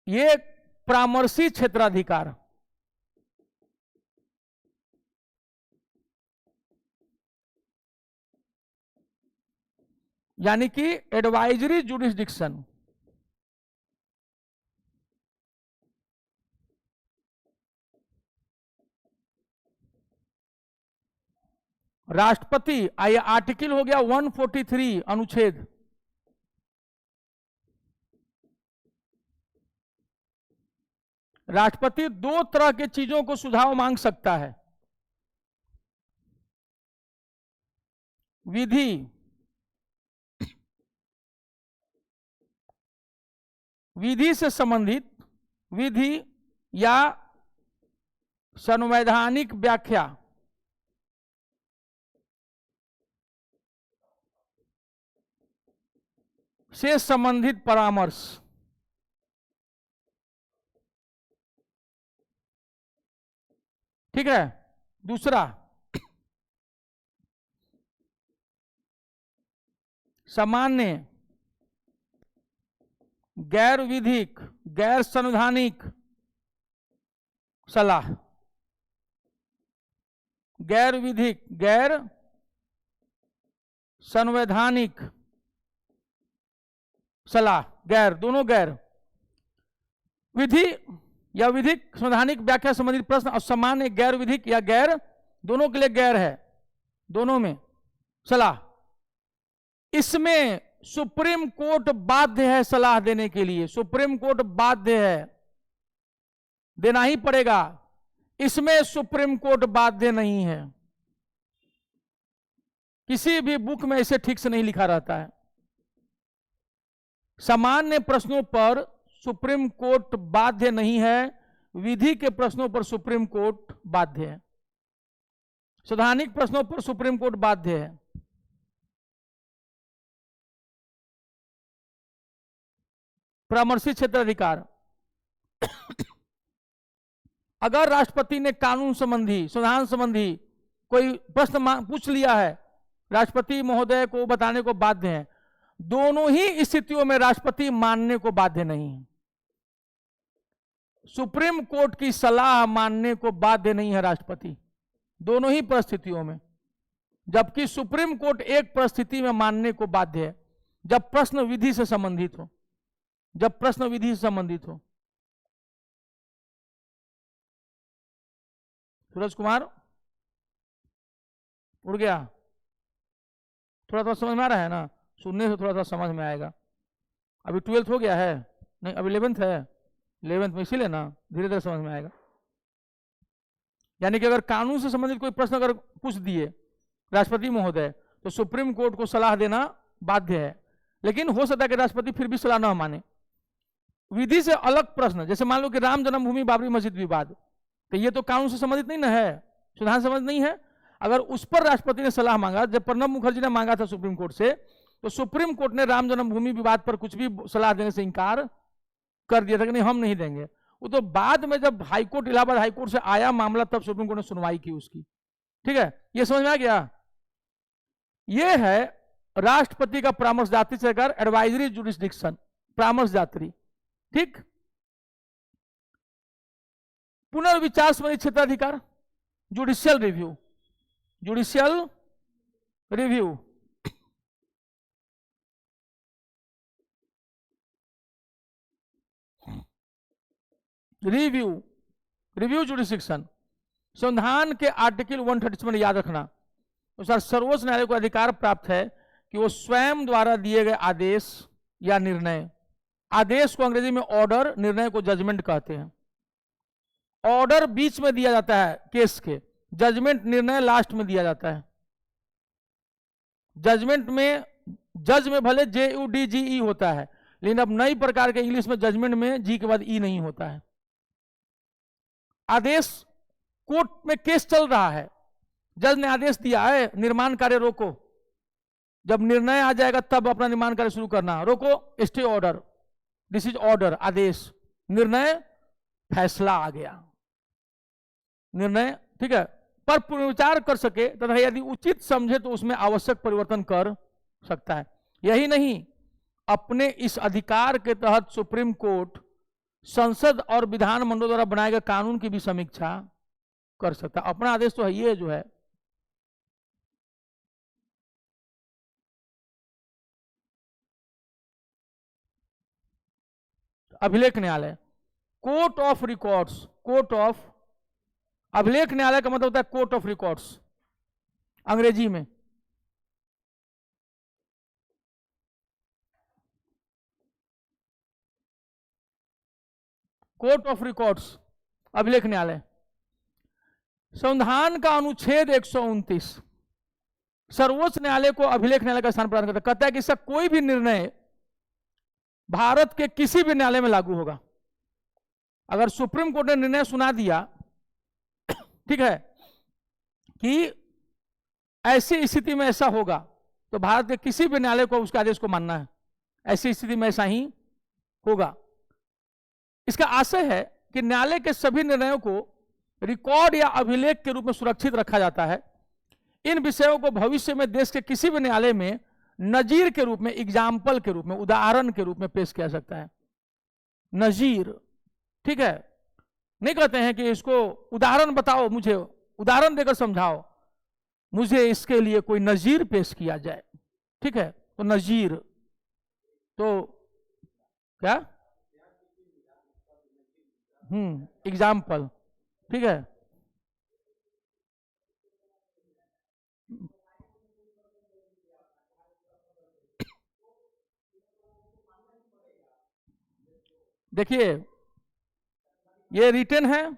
ये परामर्शी क्षेत्राधिकार, यानी कि एडवाइजरी जुरिस्डिक्शन, राष्ट्रपति, आइए आर्टिकल हो गया 143 अनुच्छेद, राष्ट्रपति दो तरह के चीजों को सुझाव मांग सकता है। विधि, विधि से संबंधित विधि या संवैधानिक व्याख्या, से संबंधित परामर्श। ठीक है, दूसरा सामान्य, गैर विधिक, गैर संवैधानिक सलाह, गैर विधिक, गैर संवैधानिक सलाह, गैर, दोनों गैर, विधि या विधिक संवैधानिक व्याख्या संबंधित प्रश्न और सामान्य गैर विधिक या गैर, दोनों के लिए गैर है, दोनों में सलाह। इसमें सुप्रीम कोर्ट बाध्य है सलाह देने के लिए, सुप्रीम कोर्ट बाध्य है, देना ही पड़ेगा। इसमें सुप्रीम कोर्ट बाध्य नहीं है, किसी भी बुक में इसे ठीक से नहीं लिखा रहता है। सामान्य प्रश्नों पर सुप्रीम कोर्ट बाध्य नहीं है, विधि के प्रश्नों पर सुप्रीम कोर्ट बाध्य है, संवैधानिक प्रश्नों पर सुप्रीम कोर्ट बाध्य है। परामर्शी क्षेत्राधिकार, अगर राष्ट्रपति ने कानून संबंधी, संविधान संबंधी कोई प्रश्न पूछ लिया है, राष्ट्रपति महोदय को बताने को बाध्य है। दोनों ही स्थितियों में राष्ट्रपति मानने को बाध्य नहीं है। सुप्रीम कोर्ट की सलाह मानने को बाध्य नहीं है राष्ट्रपति, दोनों ही परिस्थितियों में। जबकि सुप्रीम कोर्ट एक परिस्थिति में मानने को बाध्य है, जब प्रश्न विधि से संबंधित हो, जब प्रश्न विधि से संबंधित हो। सूरज कुमार उड़ गया, थोड़ा थोड़ा समझ में आ रहा है ना, सुनने से थोड़ा सा समझ में आएगा। अभी 12th हो गया है, नहीं अभी 11th है, 11th में इसीलिए ना धीरे धीरे समझ में आएगा। यानी कि अगर कानून से संबंधित कोई प्रश्न अगर पूछ दिए राष्ट्रपति महोदय, तो सुप्रीम कोर्ट को सलाह देना बाध्य है, लेकिन हो सकता है कि राष्ट्रपति फिर भी सलाह न माने। विधि से अलग प्रश्न, जैसे मान लो कि राम जन्मभूमि बाबरी मस्जिद विवाद, तो ये तो कानून से संबंधित नहीं ना है, संविधान से संबंधित नहीं है। अगर उस पर राष्ट्रपति ने सलाह मांगा, जब प्रणब मुखर्जी ने मांगा था सुप्रीम कोर्ट से, तो सुप्रीम कोर्ट ने राम जन्मभूमि विवाद पर कुछ भी सलाह देने से इंकार कर दिया था कि नहीं हम नहीं देंगे। वो तो बाद में जब हाईकोर्ट, इलाहाबाद हाईकोर्ट से आया मामला, तब सुप्रीम कोर्ट ने सुनवाई की उसकी। ठीक है, ये समझ में आ गया। ये है राष्ट्रपति का परामर्शदात्री सरकार, एडवाइजरी जुरिस्डिक्शन, परामर्शदात्री। ठीक, पुनर्विचार संबंधी क्षेत्राधिकार, judicial review, judicial review, review, review jurisdiction. संविधान के आर्टिकल 137 याद रखना, अनुसार सर्वोच्च न्यायालय को अधिकार प्राप्त है कि वो स्वयं द्वारा दिए गए आदेश या निर्णय, आदेश को अंग्रेजी में ऑर्डर, निर्णय को जजमेंट कहते हैं। ऑर्डर बीच में दिया जाता है केस के, जजमेंट, निर्णय लास्ट में दिया जाता है। जजमेंट में, जज में भले JUDGE होता है, लेकिन अब नई प्रकार के इंग्लिश में जजमेंट में जी के बाद ई नहीं होता है। आदेश कोर्ट में केस चल रहा है, जज ने आदेश दिया है निर्माण कार्य रोको, जब निर्णय आ जाएगा तब अपना निर्माण कार्य शुरू करना, रोको, stay order, this is order, आदेश, निर्णय, फैसला आ गया, निर्णय, ठीक है, पर पुनर्विचार कर सके तथा यदि उचित समझे तो उसमें आवश्यक परिवर्तन कर सकता है। यही नहीं, अपने इस अधिकार के तहत सुप्रीम कोर्ट संसद और विधानमंडल द्वारा बनाए गए कानून की भी समीक्षा कर सकता है। अपना आदेश तो है ये जो है, अभिलेख न्यायालय, court of records, court of, अभिलेख न्यायालय का मतलब होता है कोर्ट ऑफ रिकॉर्ड्स अंग्रेजी में। कोर्ट ऑफ रिकॉर्ड्स, अभिलेख न्यायालय। संविधान का अनुच्छेद 129 सर्वोच्च न्यायालय को अभिलेख न्यायालय का स्थान प्रदान करता है, कहता है कि इसका कोई भी निर्णय भारत के किसी भी न्यायालय में लागू होगा। अगर सुप्रीम कोर्ट ने निर्णय सुना दिया, ठीक है, कि ऐसी स्थिति में ऐसा होगा, तो भारत के किसी भी न्यायालय को उसके आदेश को मानना है, ऐसी स्थिति में ऐसा ही होगा। इसका आशय है कि न्यायालय के सभी निर्णयों को रिकॉर्ड या अभिलेख के रूप में सुरक्षित रखा जाता है। इन विषयों को भविष्य में देश के किसी भी न्यायालय में नजीर के रूप में, एग्जाम्पल के रूप में, उदाहरण के रूप में पेश किया सकता है। नजीर, ठीक है, नहीं कहते हैं कि इसको उदाहरण बताओ, मुझे उदाहरण देकर समझाओ, मुझे इसके लिए कोई नजीर पेश किया जाए, ठीक है, तो नजीर, तो क्या, एग्जाम्पल, ठीक है। देखिए ये रिटन है,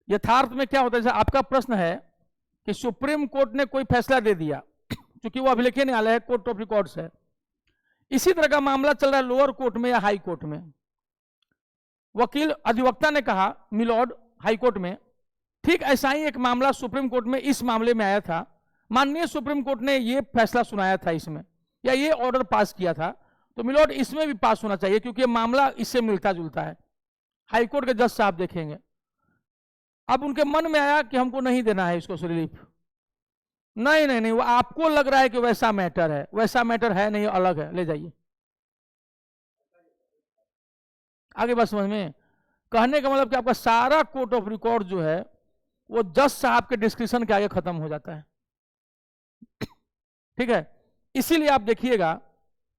यथार्थ में क्या होता है, जैसे आपका प्रश्न है कि सुप्रीम कोर्ट ने कोई फैसला दे दिया, क्योंकि वो अभिलेखीय न्यायालय है, कोर्ट ऑफ रिकॉर्ड्स है। इसी तरह का मामला चल रहा है लोअर कोर्ट में या हाई कोर्ट में। वकील अधिवक्ता ने कहा मिलॉर्ड हाई कोर्ट में, ठीक ऐसा ही एक मामला सुप्रीम कोर्ट में इस मामले में आया था, माननीय सुप्रीम कोर्ट ने ये फैसला सुनाया था इसमें, या ये ऑर्डर पास किया था, तो मिलॉर्ड इसमें भी पास होना चाहिए, क्योंकि ये मामला इससे मिलता जुलता है। हाई कोर्ट के जज साहब देखेंगे। अब उनके मन में आया कि हमको नहीं देना है इसको रिलीफ, नहीं नहीं नहीं, वो आपको लग रहा है कि वैसा मैटर है, वैसा मैटर है नहीं, अलग है, ले जाइए। आगे बात समझ में, कहने का मतलब कि आपका सारा कोर्ट ऑफ रिकॉर्ड जो है वो जज साहब के डिस्क्रिप्शन के आगे खत्म हो जाता है, ठीक है। इसीलिए आप देखिएगा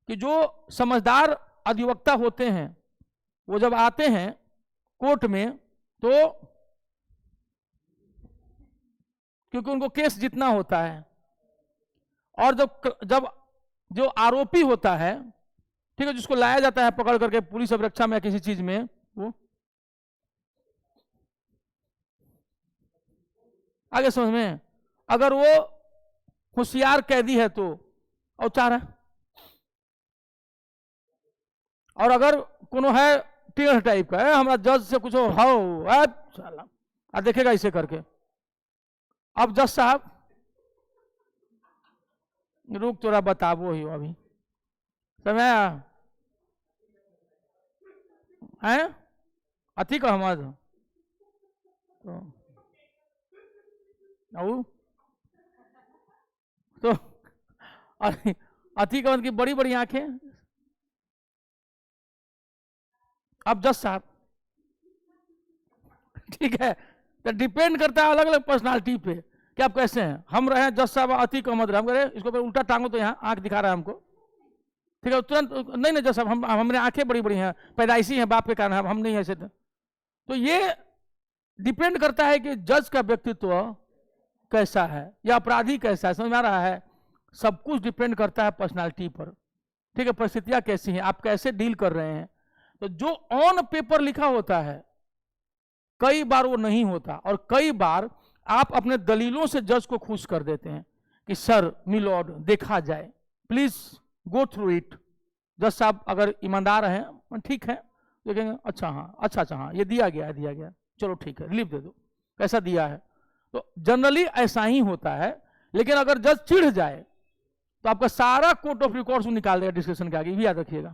कि जो समझदार अधिवक्ता होते हैं वो जब आते हैं कोर्ट में, तो क्योंकि उनको केस जितना होता है, और जब जो आरोपी होता है, ठीक है, जिसको लाया जाता है पकड़ करके पुलिस अभिरक्षा में या किसी चीज में, वो आगे समझ में, अगर वो होशियार कैदी है तो औचार है, और अगर कोनो है टेढ़ टाइप का है, हमारा जज से कुछ हो देखेगा इसे करके। अब जज साहब रुक तोरा बताबो ही अभी समय है अथी का हम तो अथी का मतलब बड़ी बड़ी आंखें। अब जज साहब, ठीक है, तो डिपेंड करता है अलग अलग पर्सनालिटी पे कि आप कैसे हैं। हम रहे जज साहब अतीक अहमद रहे, हम कह रहे इसको उल्टा टांगो तो यहाँ आंख दिखा रहा है हमको, ठीक है, तुरंत नहीं नहीं जज साहब हमने आंखें बड़ी बड़ी हैं, पैदाइशी हैं, बाप के कारण हम नहीं ऐसे। तो ये डिपेंड करता है कि जज का व्यक्तित्व कैसा है या अपराधी कैसा है, समझ में आ रहा है। सब कुछ डिपेंड करता है पर्सनालिटी पर, ठीक है, परिस्थितियां कैसी हैं, आप कैसे डील कर रहे हैं। तो जो ऑन पेपर लिखा होता है कई बार वो नहीं होता, और कई बार आप अपने दलीलों से जज को खुश कर देते हैं कि सर मिलॉर्ड देखा जाए, प्लीज गो थ्रू इट। जज साहब अगर ईमानदार हैं ठीक है, देखेंगे अच्छा हाँ, अच्छा हाँ, ये दिया गया है, दिया गया, चलो ठीक है, रिलीफ दे दो। कैसा दिया है। तो जनरली ऐसा ही होता है, लेकिन अगर जज चिढ़ जाए तो आपका सारा कोर्ट ऑफ रिकॉर्ड्स निकाल देगा डिस्कशन के आगे, भी याद रखिएगा।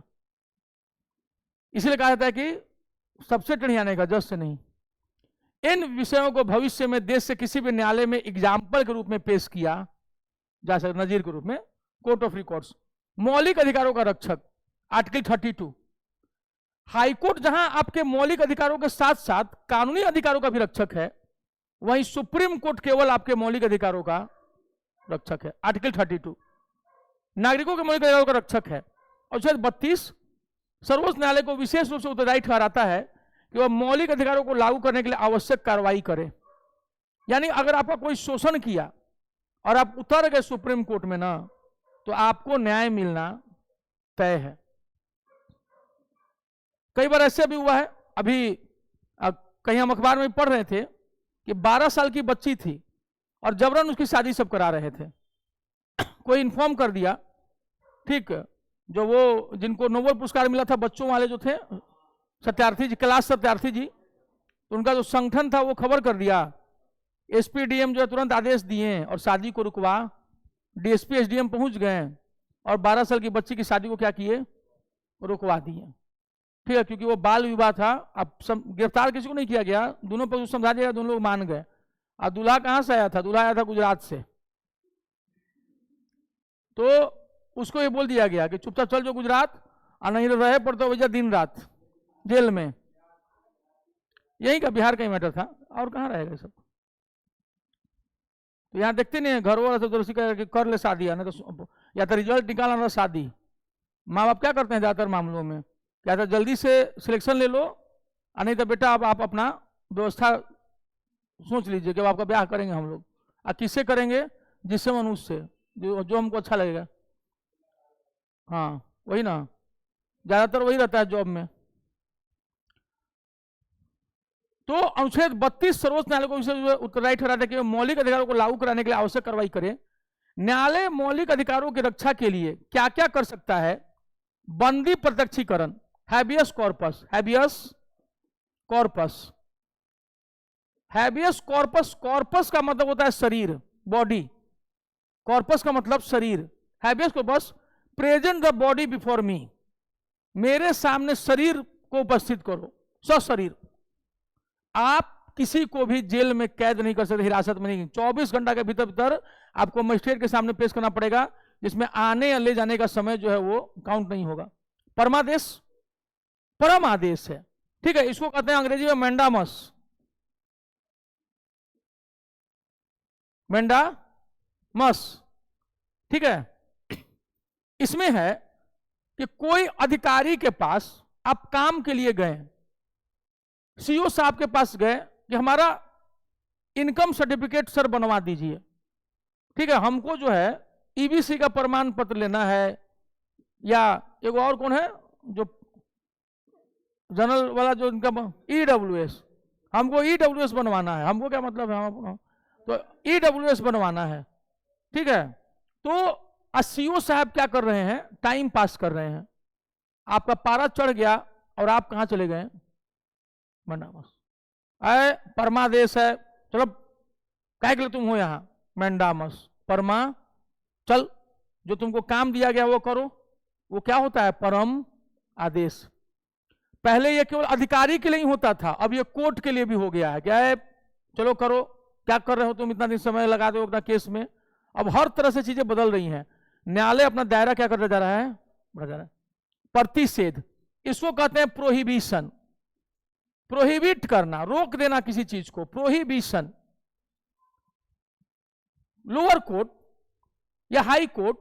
इसलिए कहा जाता है कि सबसे टेढ़ियाने का जज से नहीं। इन विषयों को भविष्य में देश से किसी भी न्यायालय में एग्जाम्पल के रूप में पेश किया जा सकता, नजीर के रूप में। कोर्ट ऑफ रिकॉर्ड्स, मौलिक अधिकारों का रक्षक, आर्टिकल 32। हाईकोर्ट जहां आपके मौलिक अधिकारों के साथ साथ कानूनी अधिकारों का भी रक्षक है, वहीं सुप्रीम कोर्ट केवल आपके मौलिक अधिकारों का रक्षक है, आर्टिकल 32। नागरिकों के मौलिक अधिकारों का रक्षक है। और शायद 32, सर्वोच्च न्यायालय को विशेष रूप से उत्तरदायी ठहराता है कि वह मौलिक अधिकारों को लागू करने के लिए आवश्यक कार्रवाई करे। यानी अगर आपका कोई शोषण किया और आप उतर गए सुप्रीम कोर्ट में ना, तो आपको न्याय मिलना तय है। कई बार ऐसे भी हुआ है, अभी कहीं हम अखबार में पढ़ रहे थे कि 12 साल की बच्ची थी और जबरन उसकी शादी सब करा रहे थे। कोई इन्फॉर्म कर दिया, ठीक, जो वो जिनको नोबेल पुरस्कार मिला था, बच्चों वाले जो थे, सत्यार्थी जी, कैलाश सत्यार्थी जी, तो उनका जो संगठन था वो खबर कर दिया। एसपी डीएम जो है तुरंत आदेश दिए और शादी को रुकवा। डीएसपी एसडीएम पहुंच गए और 12 साल की बच्ची की शादी को क्या किए, रुकवा दिए। ठीक है, क्योंकि वो बाल विवाह था। अब गिरफ्तार किसी को नहीं किया गया, दोनों पर समझा दिया, दोनों लोग मान गए। और दूल्हा कहां से आया था? दूल्हा आया था गुजरात से। तो उसको ये बोल दिया गया कि चुपचाप चल जो गुजरात, और नहीं रहे पर तो भैया दिन रात जेल में। यही का बिहार का ही मैटर था, और कहां रहेगा सब। तो यहाँ देखते नहीं है, घर वाला तो कर ले शादी, तो या तो रिजल्ट निकालना ना शादी। माँ बाप क्या करते हैं ज्यादातर मामलों में, क्या तो जल्दी से सिलेक्शन ले लो, और नहीं तो बेटा अब आप अपना व्यवस्था सोच लीजिए कि आपका ब्याह करेंगे हम लोग। और किससे करेंगे? जिससे मनुष्य से, जो हमको अच्छा लगेगा। हाँ वही ना, ज्यादातर वही रहता है जॉब में। तो अनुच्छेद 32 सर्वोच्च न्यायालय को उत्तरदायी ठहराता है कि मौलिक अधिकारों को लागू कराने के लिए आवश्यक कार्रवाई करे। न्यायालय मौलिक अधिकारों की रक्षा के लिए क्या क्या कर सकता है? बंदी प्रत्यक्षीकरण, habeas corpus. Habeas corpus, habeas corpus, corpus का मतलब होता है शरीर, बॉडी। कॉर्पस का मतलब शरीर। Habeas corpus, present the body before me, मेरे सामने शरीर को उपस्थित करो, सशरीर। आप किसी को भी जेल में कैद नहीं कर सकते, हिरासत में नहीं। 24 घंटा के भीतर भीतर आपको मजिस्ट्रेट के सामने पेश करना पड़ेगा, जिसमें आने या ले जाने का समय जो है वो काउंट नहीं होगा। परमादेश, परम आदेश है, ठीक है, इसको कहते हैं अंग्रेजी में मैंडामस। मैंडामस, ठीक है। इसमें है कि कोई अधिकारी के पास आप काम के लिए गए, सीओ साहब के पास गए कि हमारा इनकम सर्टिफिकेट सर बनवा दीजिए, ठीक है, हमको जो है ईबीसी का प्रमाण पत्र लेना है, या एक और कौन है जो जनरल वाला जो इनका ईडब्ल्यूएस, हमको ईडब्ल्यूएस बनवाना है। हमको क्या मतलब है, हम तो ईडब्ल्यूएस बनवाना है, ठीक है। तो सीओ साहब क्या कर रहे हैं? टाइम पास कर रहे हैं। आपका पारा चढ़ गया और आप कहां चले गए? मैंडामस। अय परमादेश है, चलो क्या के लिए तुम हो यहां? मैंडामस, परमा, चल जो तुमको काम दिया गया वो करो। वो क्या होता है? परम आदेश। पहले ये केवल अधिकारी के लिए ही होता था, अब ये कोर्ट के लिए भी हो गया है। क्या है? चलो करो, क्या कर रहे हो तुम, इतना दिन समय लगा दो अपना केस में। अब हर तरह से चीजें बदल रही हैं। न्यायालय अपना दायरा क्या करता जा रहा है? बढ़ा जा रहा है। प्रतिषेध, इसको कहते हैं प्रोहिबिशन। प्रोहिबिट करना, रोक देना किसी चीज को, प्रोहिबिशन। लोअर कोर्ट या हाई कोर्ट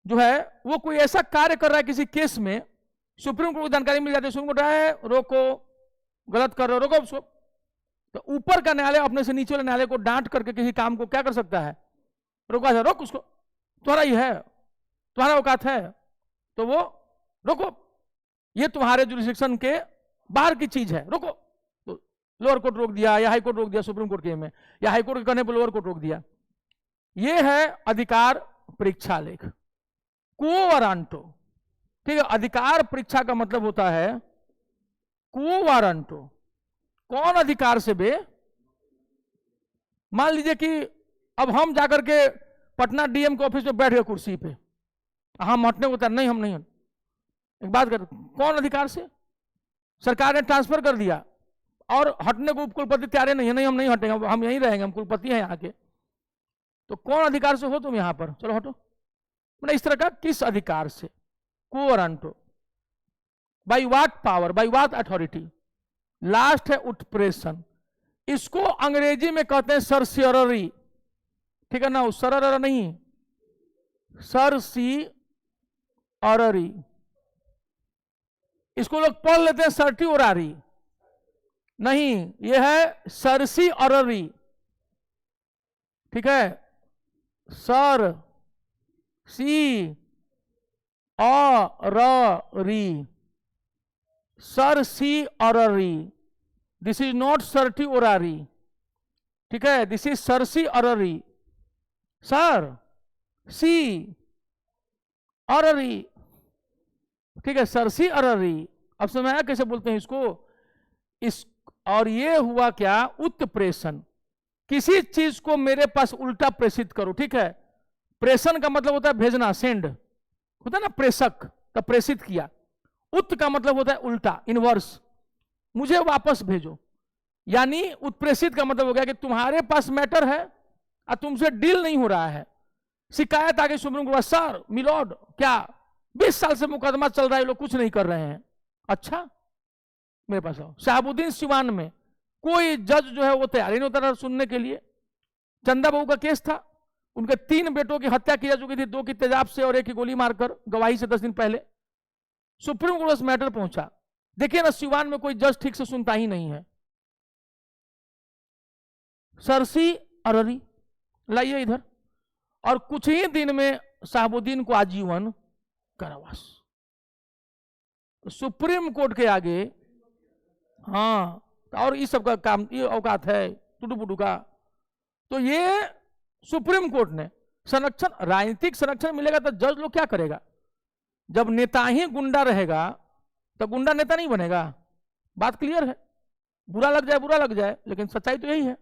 जो है वो कोई ऐसा कार्य कर रहा है किसी केस में, सुप्रीम कोर्ट को जानकारी मिल जाती है, सुप्रीम कोर्ट है रोको, गलत कर रहे हो, रोको उसको। तो ऊपर का न्यायालय अपने से नीचे वाले न्यायालय को डांट करके किसी काम को क्या कर सकता है? रोका है, रोक उसको, तुम्हारा ही है, तुम्हारा औकात है, तो वो रोको, ये तुम्हारे जुरिस्डिक्शन के बाहर की चीज है, रोको। तो लोअर कोर्ट रोक दिया, या हाई कोर्ट रोक दिया सुप्रीम कोर्ट के में, या हाई कोर्ट के कहने पर लोअर कोर्ट रोक दिया। ये है अधिकार परीक्षा लेख, क्वो वारंटो, ठीक है। अधिकार परीक्षा का मतलब होता है क्वो वारंटो, कौन अधिकार से बे? मान लीजिए कि अब हम जाकर के पटना डीएम के ऑफिस में बैठ गए कुर्सी पे, हम हटने को तैयार नहीं, हम नहीं हट। एक बात कर, कौन अधिकार से? सरकार ने ट्रांसफर कर दिया और हटने को कुलपति तैयार नहीं है, नहीं हम नहीं हटेंगे, हम यहीं रहेंगे, हम कुलपति हैं यहाँ के। तो कौन अधिकार से हो तुम यहाँ पर, चलो हटो। मैंने इस तरह का किस अधिकार से? को warranto, by what power, by what authority. Last है उत्प्रेषण, इसको अंग्रेजी में कहते हैं सरसियररी, ठीक है ना? सरर नहीं, सरसी अररी, इसको लोग पढ़ लेते हैं सर्टी ओरारी, नहीं, यह है सरसी अररी, ठीक है? Certiorari, certiorari, this is not certiorari, ठीक है? This is certiorari, certiorari, ठीक है? Certiorari. अब समझ आया कैसे बोलते हैं इसको? इस और ये हुआ क्या? उत्प्रेषण, किसी चीज को मेरे पास उल्टा प्रेषित करो, ठीक है? प्रेषण का मतलब होता है भेजना, सेंड होता है ना, प्रेषक, तो प्रेषित किया। उत्त का मतलब होता है उल्टा, इनवर्स, मुझे वापस भेजो। यानी उत्प्रेषित का मतलब हो गया कि तुम्हारे पास मैटर है और तुमसे डील नहीं हो रहा है, शिकायत आ गई सुप्रीम कोर्ट, सर मिलॉर्ड क्या 20 साल से मुकदमा चल रहा है, लोग कुछ नहीं कर रहे हैं। अच्छा, मेरे पास आओ। शहाबुद्दीन सिवान में कोई जज जो है वो तैयार ही नहीं होता था सुनने के लिए। चंदा बहू का केस था, उनके 3 बेटों की हत्या की जा चुकी थी, 2 की तेजाब से और 1 की गोली मारकर, गवाही से 10 दिन पहले। सुप्रीम कोर्ट में मैटर पहुंचा। देखिए ना, सिवान में कोई जज ठीक से सुनता ही नहीं है। सरसी अररी लाइए इधर, और कुछ ही दिन में शहाबुद्दीन को आजीवन कारावास। सुप्रीम कोर्ट के आगे, हाँ, और इस सब का काम, ये औकात है टुडू पुडू का। तो ये सुप्रीम कोर्ट ने संरक्षण, राजनीतिक संरक्षण मिलेगा तो जज लोग क्या करेगा? जब नेता ही गुंडा रहेगा तो गुंडा नेता नहीं बनेगा। बात क्लियर है, बुरा लग जाए बुरा लग जाए, लेकिन सच्चाई तो यही है।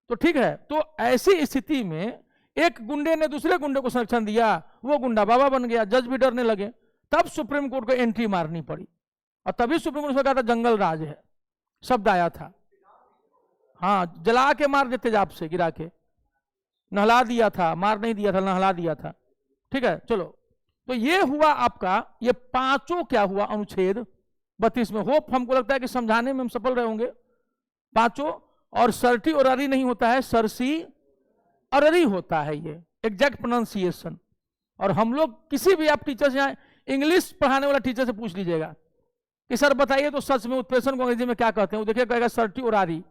तो ठीक है, तो ऐसी स्थिति में एक गुंडे ने दूसरे गुंडे को संरक्षण दिया, वो गुंडा बाबा बन गया, जज भी डरने लगे। तब सुप्रीम कोर्ट को एंट्री मारनी पड़ी, और तभी सुप्रीम कोर्ट ने कहा था जंगल राज है, शब्द आया था। हाँ, जला के मार देते जाप से, गिरा के नहला दिया था, मार नहीं दिया था, नहला दिया था। ठीक है, चलो, तो ये हुआ आपका, ये 5 क्या हुआ अनुच्छेद 32 में। होप हमको लगता है कि समझाने में हम सफल रहे होंगे। 5, और सर्टी ओरारी नहीं होता है, सरसी अररी होता है, ये एग्जैक्ट प्रोनाउंसिएशन। और हम लोग किसी भी आप टीचर से, यहाँ इंग्लिश पढ़ाने वाला टीचर से पूछ लीजिएगा कि सर बताइए तो सच में उत्प्रेषण को अंग्रेजी में क्या कहते हैं, वो देखिए कहेगा सर्टी ओरारी।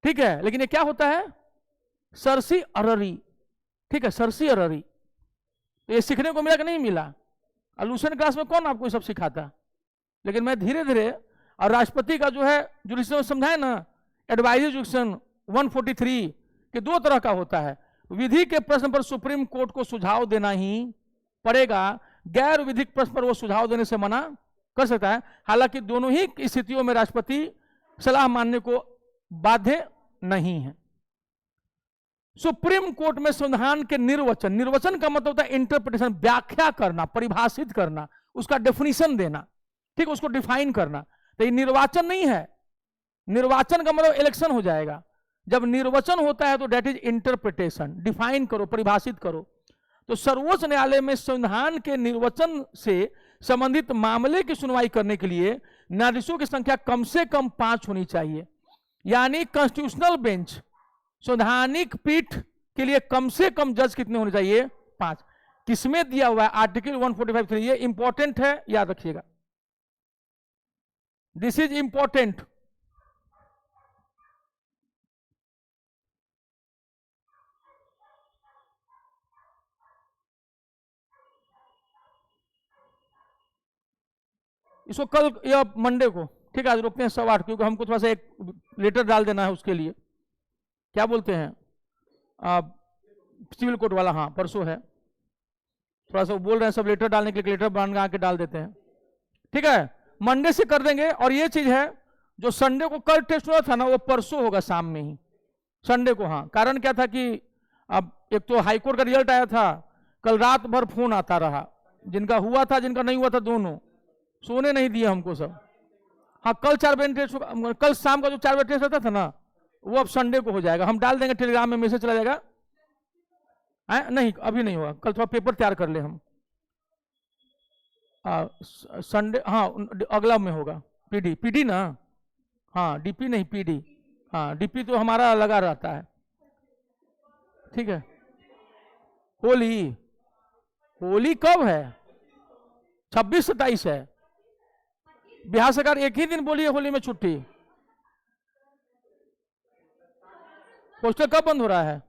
ठीक है, लेकिन ये क्या होता है? Certiorari. ठीक है, सरसी अररी। तो ये सीखने को मिला कि नहीं मिला? लूसेंट क्लास में कौन आपको सब सिखाता? लेकिन मैं धीरे धीरे, और राष्ट्रपति का जो है जुडिशल समझाए ना, एडवाइजरी जुडिशन 143 कि 2 तरह का होता है। विधि के प्रश्न पर सुप्रीम कोर्ट को सुझाव देना ही पड़ेगा, गैर विधिक प्रश्न पर वो सुझाव देने से मना कर सकता है। हालांकि दोनों ही स्थितियों में राष्ट्रपति सलाह मानने को बाध्य नहीं है। सुप्रीम कोर्ट में संविधान के निर्वचन, निर्वचन का मतलब होता है इंटरप्रिटेशन, व्याख्या करना, परिभाषित करना, उसका डेफिनेशन देना, ठीक, उसको डिफाइन करना। तो ये निर्वाचन नहीं है। निर्वाचन का मतलब इलेक्शन हो जाएगा। जब निर्वचन होता है तो डेट इज इंटरप्रिटेशन, डिफाइन करो, परिभाषित करो। तो सर्वोच्च न्यायालय में संविधान के निर्वचन से संबंधित मामले की सुनवाई करने के लिए न्यायाधीशों की संख्या कम से कम 5 होनी चाहिए। यानी कॉन्स्टिट्यूशनल बेंच, संवैधानिक पीठ के लिए कम से कम जज कितने होने चाहिए? 5। किसमें दिया हुआ है? आर्टिकल 145। ये इंपॉर्टेंट है, याद रखिएगा, दिस इज इंपॉर्टेंट। इसको कल या मंडे को, ठीक है, आज रोकते हैं 8:15, क्योंकि हमको थोड़ा सा एक लेटर डाल देना है उसके लिए। क्या बोलते हैं, सिविल कोर्ट वाला, हाँ परसों है। थोड़ा सा बोल रहे हैं सब लेटर डालने के लिए, लेटर बना के डाल देते हैं। ठीक है, मंडे से कर देंगे। और ये चीज है, जो संडे को कल टेस्ट हुआ था ना, वो परसों होगा शाम में ही। संडे को, हाँ। कारण क्या था कि अब एक तो हाईकोर्ट का रिजल्ट आया था, कल रात भर फोन आता रहा, जिनका हुआ था जिनका नहीं हुआ था दोनों, सोने नहीं दिए हमको सब। हाँ, कल 4 बजे टेस्ट, कल शाम का जो 4 बजे टेस्ट रहता था ना, वो अब संडे को हो जाएगा। हम डाल देंगे टेलीग्राम में, मैसेज चला जाएगा। नहीं अभी नहीं होगा, कल थोड़ा पेपर तैयार कर ले हम। संडे, हाँ अगला में होगा। पीडी, पीडी ना, हाँ डीपी नहीं पीडी, हाँ डीपी तो हमारा लगा रहता है। ठीक है। होली, होली कब है? 26-27 है। बिहार सरकार एक ही दिन बोली है होली में छुट्टी। पोस्टर कब बंद हो रहा है?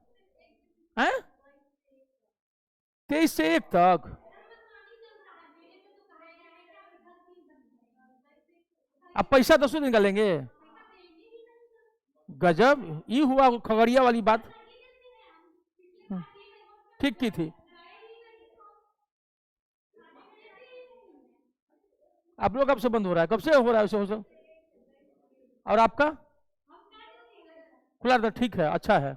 23 से 1 तक। अब पैसा 10 दिन का लेंगे? गजब, ये हुआ खगड़िया वाली बात। ठीक की थी। आप लोग कब से बंद हो रहा है? कब से हो रहा है उसे? और आपका खुला था? ठीक है, अच्छा है।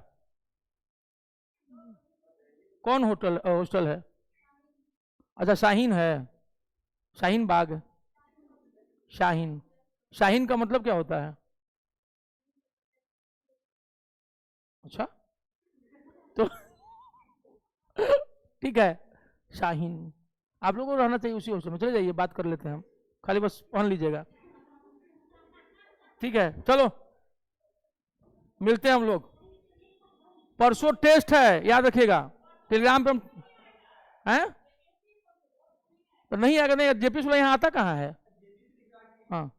कौन होटल हॉस्टल है? अच्छा शाहीन है, शाहीन बाग। शाहीन, शाहीन का मतलब क्या होता है? अच्छा, तो ठीक है, शाहीन। आप लोगों को रहना चाहिए उसी हॉस्टल में। चले जाइए, बात कर लेते हैं हम, खाली बस पहन लीजिएगा। ठीक है, चलो मिलते हैं हम लोग। परसों टेस्ट है, याद रखिएगा। टेलीग्राम पे हम हैं, तो नहीं आएगा। नहीं, जेपी सुला यहाँ आता कहाँ है? हाँ,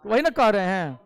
वही ना कह रहे हैं।